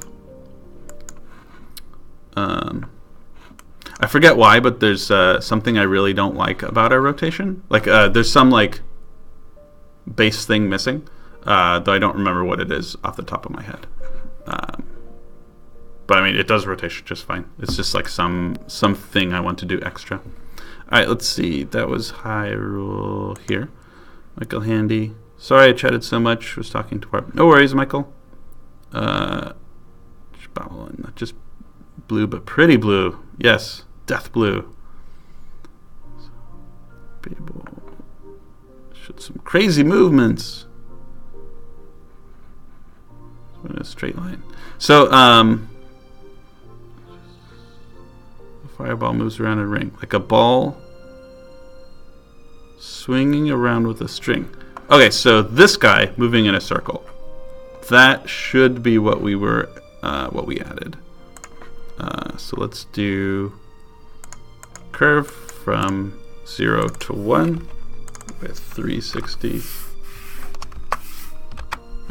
I forget why, but there's something I really don't like about our rotation. Like, there's some like base thing missing, though I don't remember what it is off the top of my head. But I mean, it does rotation just fine. It's just like something I want to do extra. All right, let's see. That was Hyrule here. Michael Handy. Sorry I chatted so much. Was talking to our... No worries, Michael. Not just blue, but pretty blue. Yes, death blue. People showed some crazy movements. In a straight line. So, the fireball moves around in a ring, like a ball swinging around with a string. Okay, so this guy moving in a circle. That should be what we were, what we added. So let's do curve from 0 to 1 with 360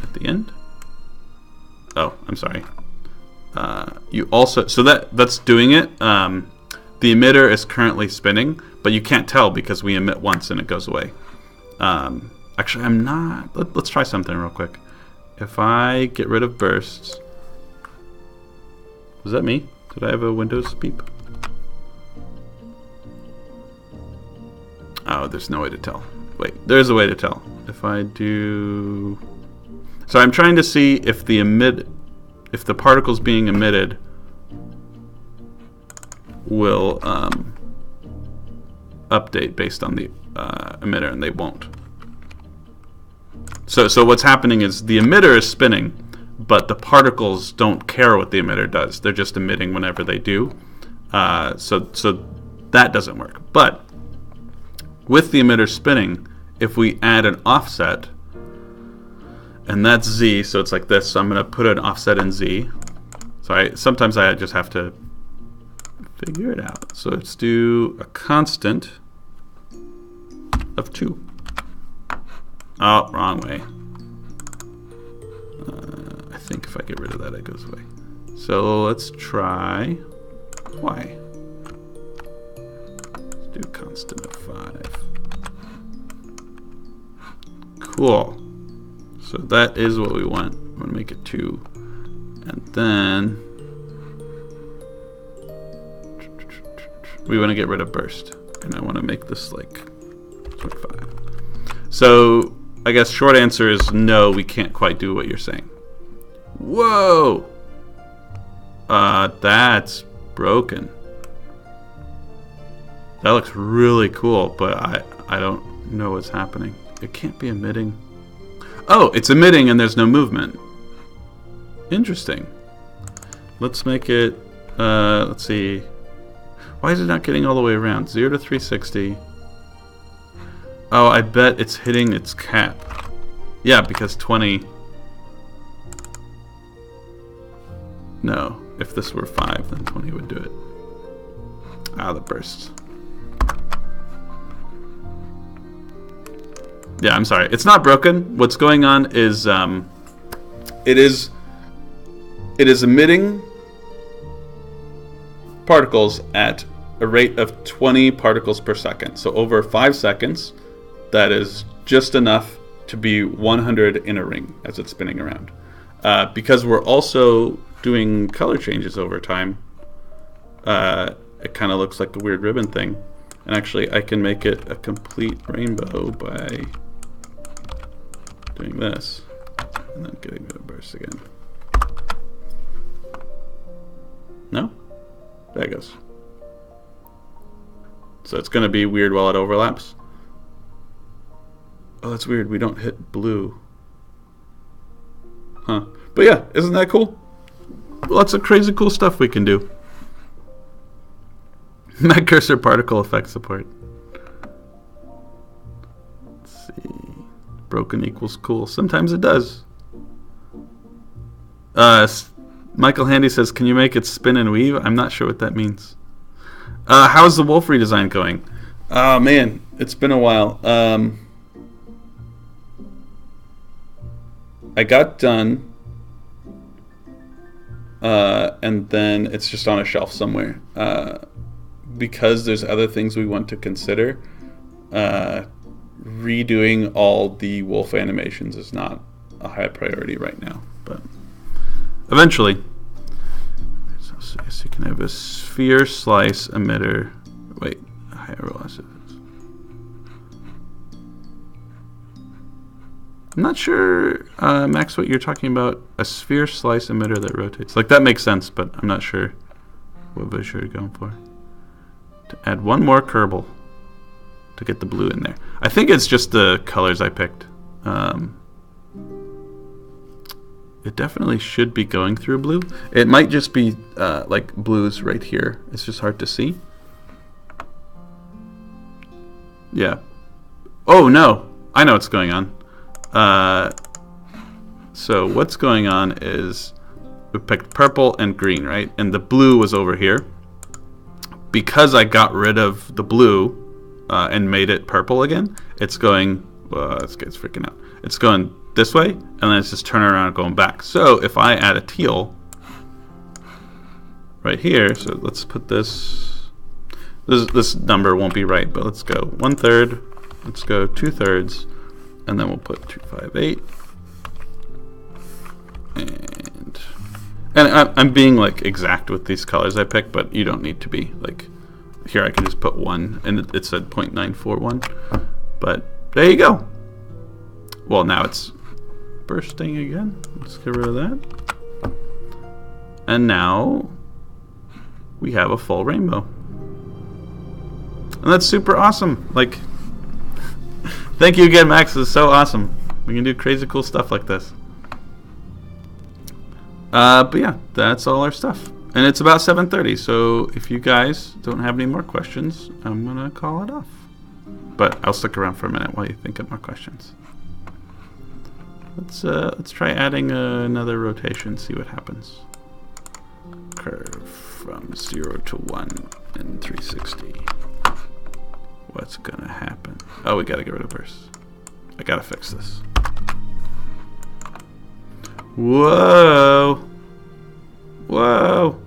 at the end. Oh, I'm sorry. You also, so that's doing it. The emitter is currently spinning, but you can't tell because we emit once and it goes away. Actually, I'm not. Let's try something real quick. If I get rid of bursts, was that me? Did I have a Windows beep? Oh, there's no way to tell. Wait, there's a way to tell. If I do, so I'm trying to see if the particles being emitted will update based on the emitter, and they won't. So what's happening is the emitter is spinning, but the particles don't care what the emitter does. They're just emitting whenever they do. So that doesn't work. But with the emitter spinning, if we add an offset, and that's Z, so it's like this. So I'm going to put an offset in Z. Sometimes I just have to figure it out. So let's do a constant of 2. Oh, wrong way. I think if I get rid of that, it goes away. So let's try Y. Let's do constant of 5. Cool. So that is what we want. I'm going to make it 2. And then we want to get rid of burst. And I want to make this like 25. So I guess short answer is no, we can't quite do what you're saying. Whoa! That's broken. That looks really cool, but I don't know what's happening. It can't be emitting. Oh, it's emitting and there's no movement. Interesting. Let's make it, let's see. Why is it not getting all the way around? 0 to 360. Oh, I bet it's hitting its cap. Yeah, because 20. No, if this were 5, then 20 would do it. Ah, the bursts. Yeah, I'm sorry. It's not broken. What's going on is it is emitting particles at a rate of 20 particles per second. So over 5 seconds, that is just enough to be 100 in a ring as it's spinning around. Because we're also doing color changes over time, it kind of looks like a weird ribbon thing. And actually, I can make it a complete rainbow by doing this, and then getting rid of burst again. No? There it goes. So it's going to be weird while it overlaps. Oh, that's weird. We don't hit blue. Huh. But yeah, isn't that cool? Lots of crazy cool stuff we can do. Mac cursor particle effect support. Let's see. Broken equals cool. Sometimes it does. Michael Handy says, can you make it spin and weave? I'm not sure what that means. How's the wolf redesign going? Oh man, it's been a while. I got done, and then it's just on a shelf somewhere. Because there's other things we want to consider, redoing all the wolf animations is not a high priority right now, but eventually. So you can have a sphere slice emitter. Wait, higher velocity. I'm not sure, Max, what you're talking about. A sphere slice emitter that rotates. Like, that makes sense, but I'm not sure what visual you're going for. To add one more Kerbal to get the blue in there. I think it's just the colors I picked. It definitely should be going through blue. It might just be like blues right here. It's just hard to see. Yeah. Oh no, I know what's going on. So what's going on is we picked purple and green, right? And the blue was over here. Because I got rid of the blue and made it purple again, it's going, this guy's freaking out. It's going this way, and then it's just turning around and going back. So if I add a teal right here, so let's put this, This number won't be right, but let's go 1/3. Let's go 2/3, and then we'll put 258. And I'm being like exact with these colors I picked, but you don't need to be. Like here, I can just put 1, and it said 0.941. But there you go. Well, now it's bursting again. Let's get rid of that. And now we have a full rainbow. And that's super awesome. Like, thank you again, Max. This is so awesome. We can do crazy cool stuff like this. But yeah, that's all our stuff. And it's about 7:30, so if you guys don't have any more questions, I'm going to call it off. But I'll stick around for a minute while you think of more questions. Let's try adding another rotation, see what happens. Curve from 0 to 1 in 360. What's gonna happen? Oh, we gotta get rid of burst. I gotta fix this. Whoa! Whoa!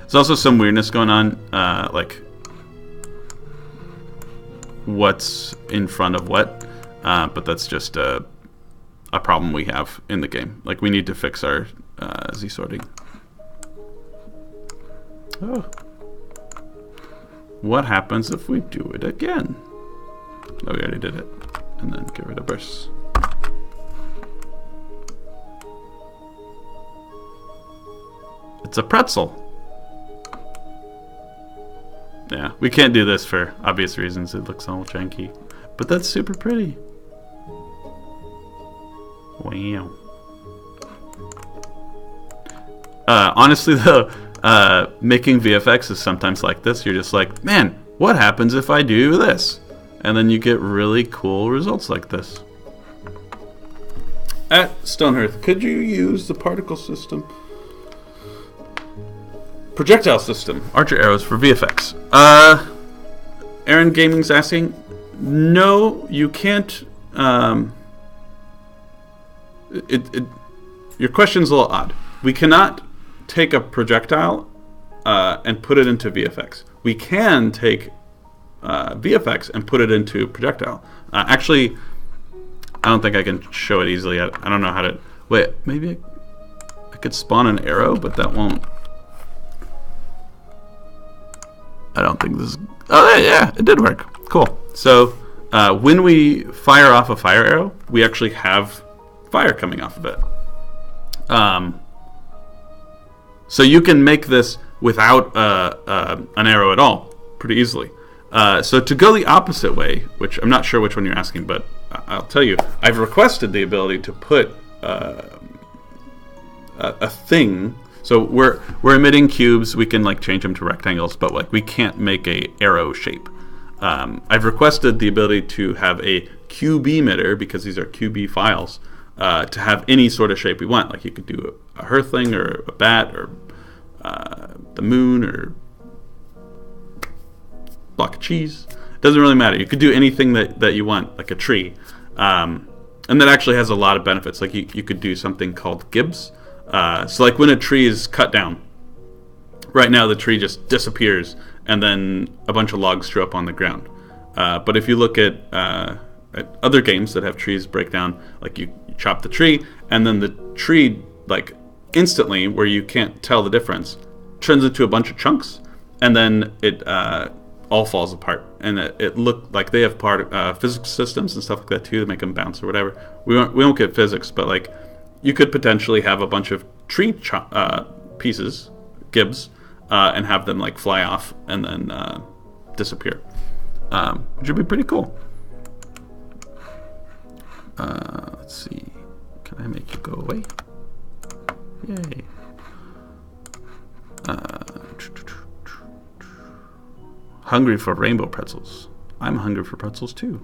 There's also some weirdness going on, like what's in front of what, but that's just a problem we have in the game. Like, we need to fix our Z sorting. Oh. What happens if we do it again? Oh, we already did it. And then get rid of bursts. It's a pretzel. Yeah, we can't do this for obvious reasons. It looks all janky. But that's super pretty. Wow. Honestly, though, making VFX is sometimes like this. You're just like, man, what happens if I do this? And then you get really cool results like this. At Stonehearth, could you use the particle system? Projectile system, Archer arrows for VFX. Aaron Gaming's asking, no, you can't. Your question's a little odd. We cannot take a projectile and put it into VFX. We can take VFX and put it into projectile. Actually, I don't think I can show it easily. I don't know how to. Wait, maybe I could spawn an arrow, but that won't. I don't think this is. Oh, yeah, it did work. Cool. So when we fire off a fire arrow, we actually have fire coming off of it. So you can make this without an arrow at all, pretty easily. So to go the opposite way, which I'm not sure which one you're asking, but I'll tell you, I've requested the ability to put a thing. So we're emitting cubes. We can like change them to rectangles, but like we can't make a arrow shape. I've requested the ability to have a QB emitter, because these are QB files, to have any sort of shape we want. Like you could do a hearthling or a bat or the moon or block of cheese. It doesn't really matter. You could do anything that you want, like a tree. And that actually has a lot of benefits. Like you could do something called Gibbs. So like when a tree is cut down, right now the tree just disappears and then a bunch of logs show up on the ground. But if you look at other games that have trees break down, like you chop the tree and then the tree like instantly, where you can't tell the difference, turns into a bunch of chunks, and then it all falls apart. And it looked like they have physics systems and stuff like that too to make them bounce or whatever. We won't get physics, but like you could potentially have a bunch of tree pieces, Gibbs, and have them like fly off and then disappear, which would be pretty cool. Let's see. Can I make you go away? Yay. Hungry for rainbow pretzels. I'm hungry for pretzels too.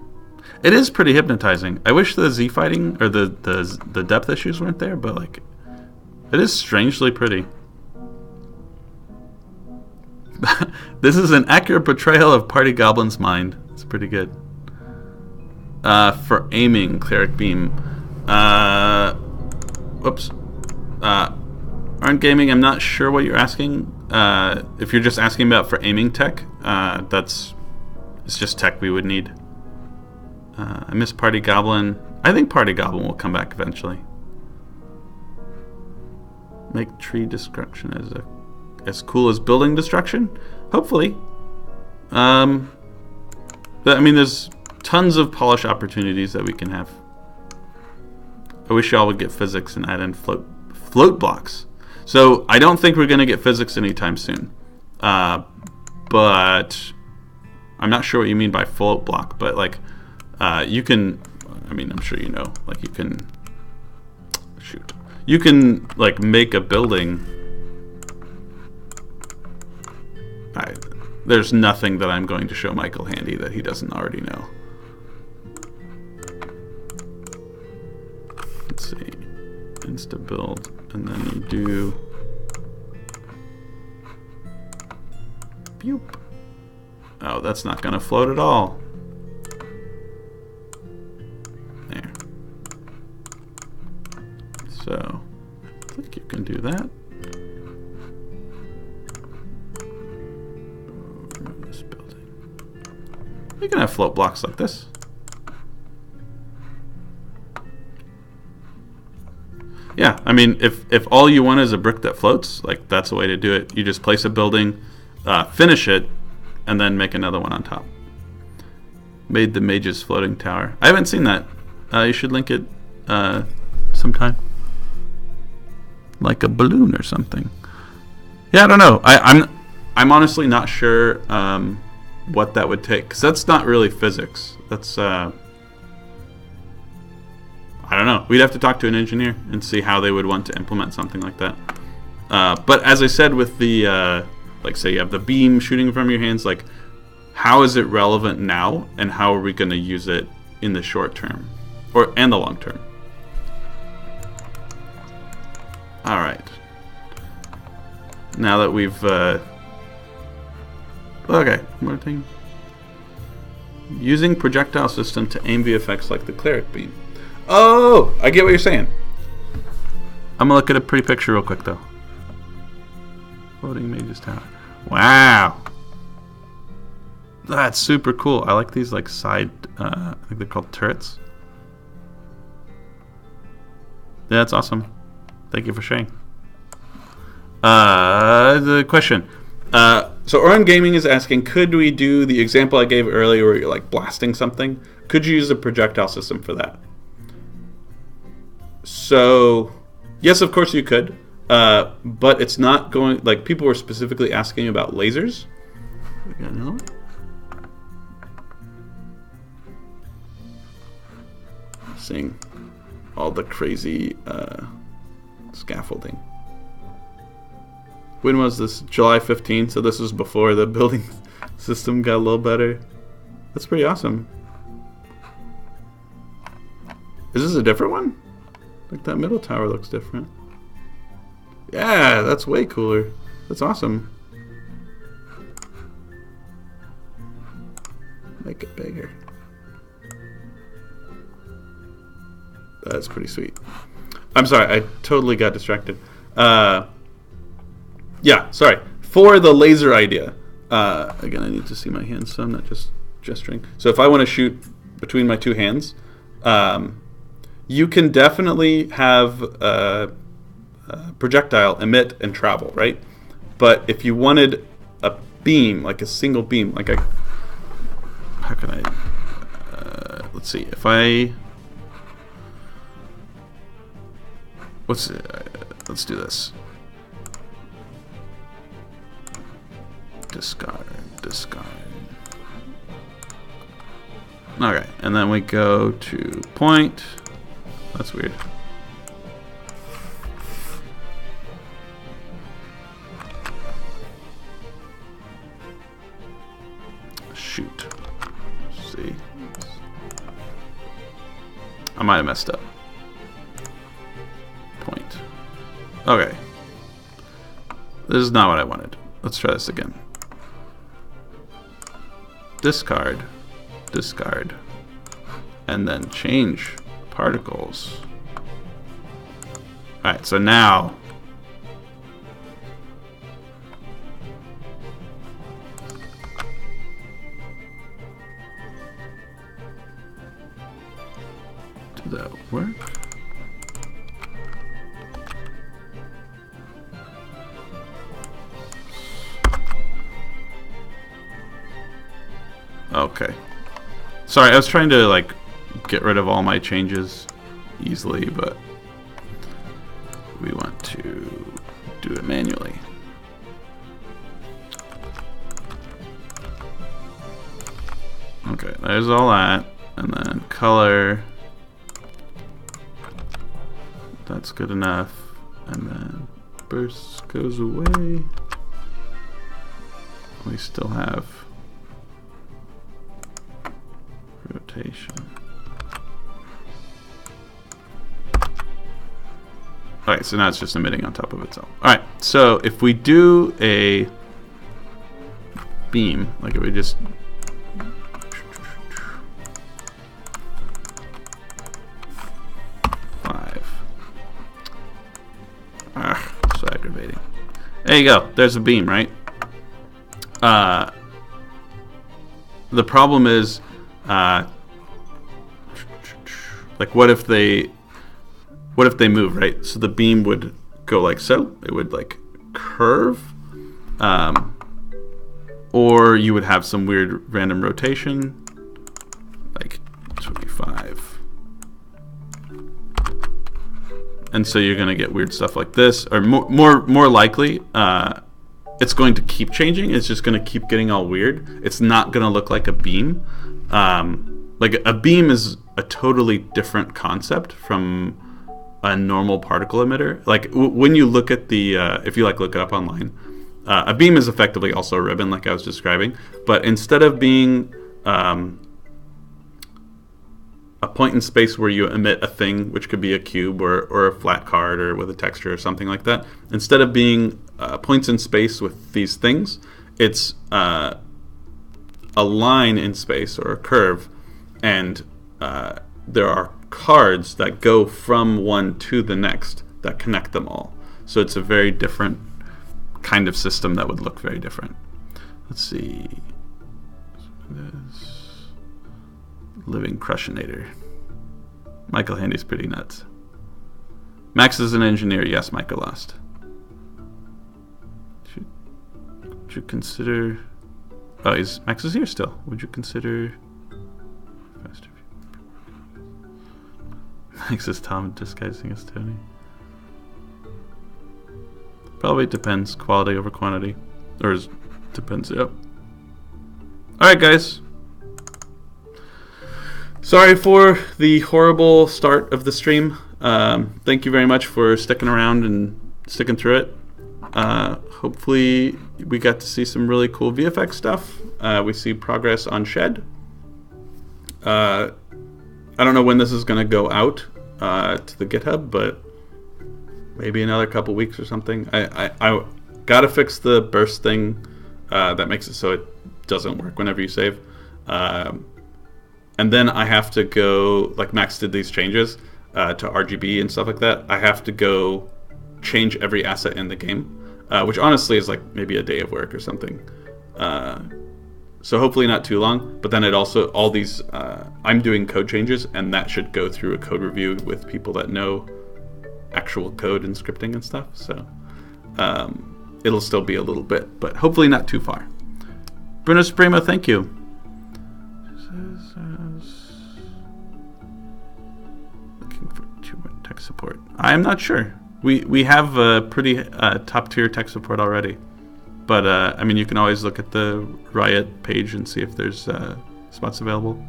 It is pretty hypnotizing. I wish the Z fighting or the depth issues weren't there, but like it is strangely pretty. This is an accurate portrayal of Party Goblin's mind. It's pretty good. For aiming, Cleric Beam. Whoops. Aren't Gaming, I'm not sure what you're asking. if you're just asking about for aiming tech, it's just tech we would need. I miss Party Goblin. I think Party Goblin will come back eventually. Make tree destruction as cool as building destruction? Hopefully. I mean, there's tons of polish opportunities that we can have. I wish y'all would get physics and add in float blocks. So I don't think we're going to get physics anytime soon. But I'm not sure what you mean by float block. But like, you can. I mean, I'm sure you know. Like, you can. Shoot. You can like make a building. There's nothing that I'm going to show Michael Handy that he doesn't already know. Let's see. Insta build, and then you do. Boop. Oh, that's not going to float at all. There. So, I think you can do that. This building. You can have float blocks like this. Yeah, I mean, if all you want is a brick that floats, like that's the way to do it. You just place a building, finish it, and then make another one on top. Made the Mage's floating tower. I haven't seen that. You should link it sometime. Like a balloon or something. Yeah, I don't know. I'm honestly not sure what that would take, because that's not really physics. That's I don't know. We'd have to talk to an engineer and see how they would want to implement something like that. But as I said with the, like say you have the beam shooting from your hands, like how is it relevant now and how are we going to use it in the short term and the long term? All right. Now that we've, okay, more thing. Using projectile system to aim VFX like the cleric beam. Oh, I get what you're saying. I'm gonna look at a pretty picture real quick though. Floating Mage's Tower. Wow, that's super cool. I like these like side. I think they're called turrets. Yeah, that's awesome. Thank you for sharing. The question. So Oran Gaming is asking, could we do the example I gave earlier where you're like blasting something? Could you use a projectile system for that? So, yes, of course you could, but it's not going, like, people were specifically asking about lasers. We got another one. Seeing all the crazy scaffolding. When was this? July 15th, so this was before the building system got a little better. That's pretty awesome. Is this a different one? Like that middle tower looks different. Yeah, that's way cooler. That's awesome. Make it bigger. That's pretty sweet. I'm sorry, I totally got distracted. Yeah, sorry. For the laser idea, again, I need to see my hands, so I'm not just gesturing. So if I want to shoot between my two hands, you can definitely have a projectile emit and travel, right? But if you wanted a beam, like a single beam, like how can I? Let's see. If I let's do this. Discard. Okay, and then we go to point. That's weird. Shoot. Let's see. I might have messed up. Point. Okay. This is not what I wanted. Let's try this again. Discard. And then change particles. Alright, so now Okay. Sorry, I was trying to like get rid of all my changes easily, but we want to do it manually. Okay, there's all that, and then color. That's good enough, and then burst goes away. We still have rotation. Alright, so now it's just emitting on top of itself. Alright, so if we do a beam, like if we just so aggravating. There you go. There's a beam, right? The problem is, like, what if they move, right? So the beam would go like so. It would like curve, or you would have some weird random rotation, like 25. And so you're going to get weird stuff like this, or more likely, it's going to keep changing. It's just going to keep getting all weird. It's not going to look like a beam. Like a beam is a totally different concept from a normal particle emitter. Like when you look at the, if you like look it up online, a beam is effectively also a ribbon, like I was describing. But instead of being a point in space where you emit a thing, which could be a cube or a flat card or with a texture or something like that. Instead of being points in space with these things, it's a line in space or a curve, and there are cards that go from one to the next that connect them all. So it's a very different kind of system that would look very different. Let's see. This Living Crushinator. Michael Handy's pretty nuts. Max is an engineer. Yes, Michael lost. Should you consider... Oh, Max is here still. Would you consider... faster view? Max is Tom disguising as Tony. Probably depends. Quality over quantity. Or depends, yep. Alright, guys. Sorry for the horrible start of the stream. Thank you very much for sticking around and sticking through it. Hopefully we got to see some really cool VFX stuff. We see progress on Shed. I don't know when this is going to go out to the GitHub, but maybe another couple weeks or something. I got to fix the burst thing that makes it so it doesn't work whenever you save. And then I have to go, like Max did these changes to RGB and stuff like that. I have to go change every asset in the game, which honestly is like maybe a day of work or something. So hopefully not too long, but then it also, all these, I'm doing code changes, and that should go through a code review with people that know actual code and scripting and stuff. So it'll still be a little bit, but hopefully not too far. Bruno Supremo, thank you. Looking for tech support. I'm not sure. We have a pretty top tier tech support already, but I mean, you can always look at the Riot page and see if there's spots available.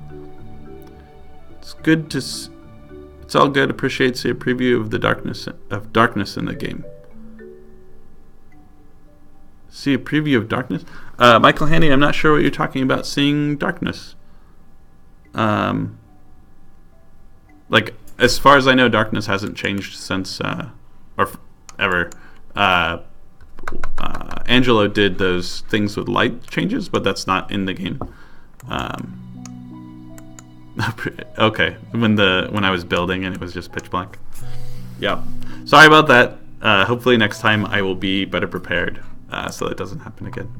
It's good to. It's all good. Appreciate see a preview of the darkness in the game. See a preview of darkness. Michael Handy, I'm not sure what you're talking about. Seeing darkness. Like as far as I know, darkness hasn't changed since or ever. Angelo did those things with light changes, but that's not in the game. Okay, when I was building and it was just pitch black. Yeah, sorry about that. Hopefully next time I will be better prepared, so that doesn't happen again.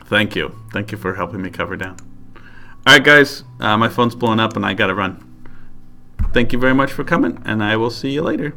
Thank you for helping me cover down. All right, guys, my phone's blowing up and I gotta run. Thank you very much for coming, and I will see you later.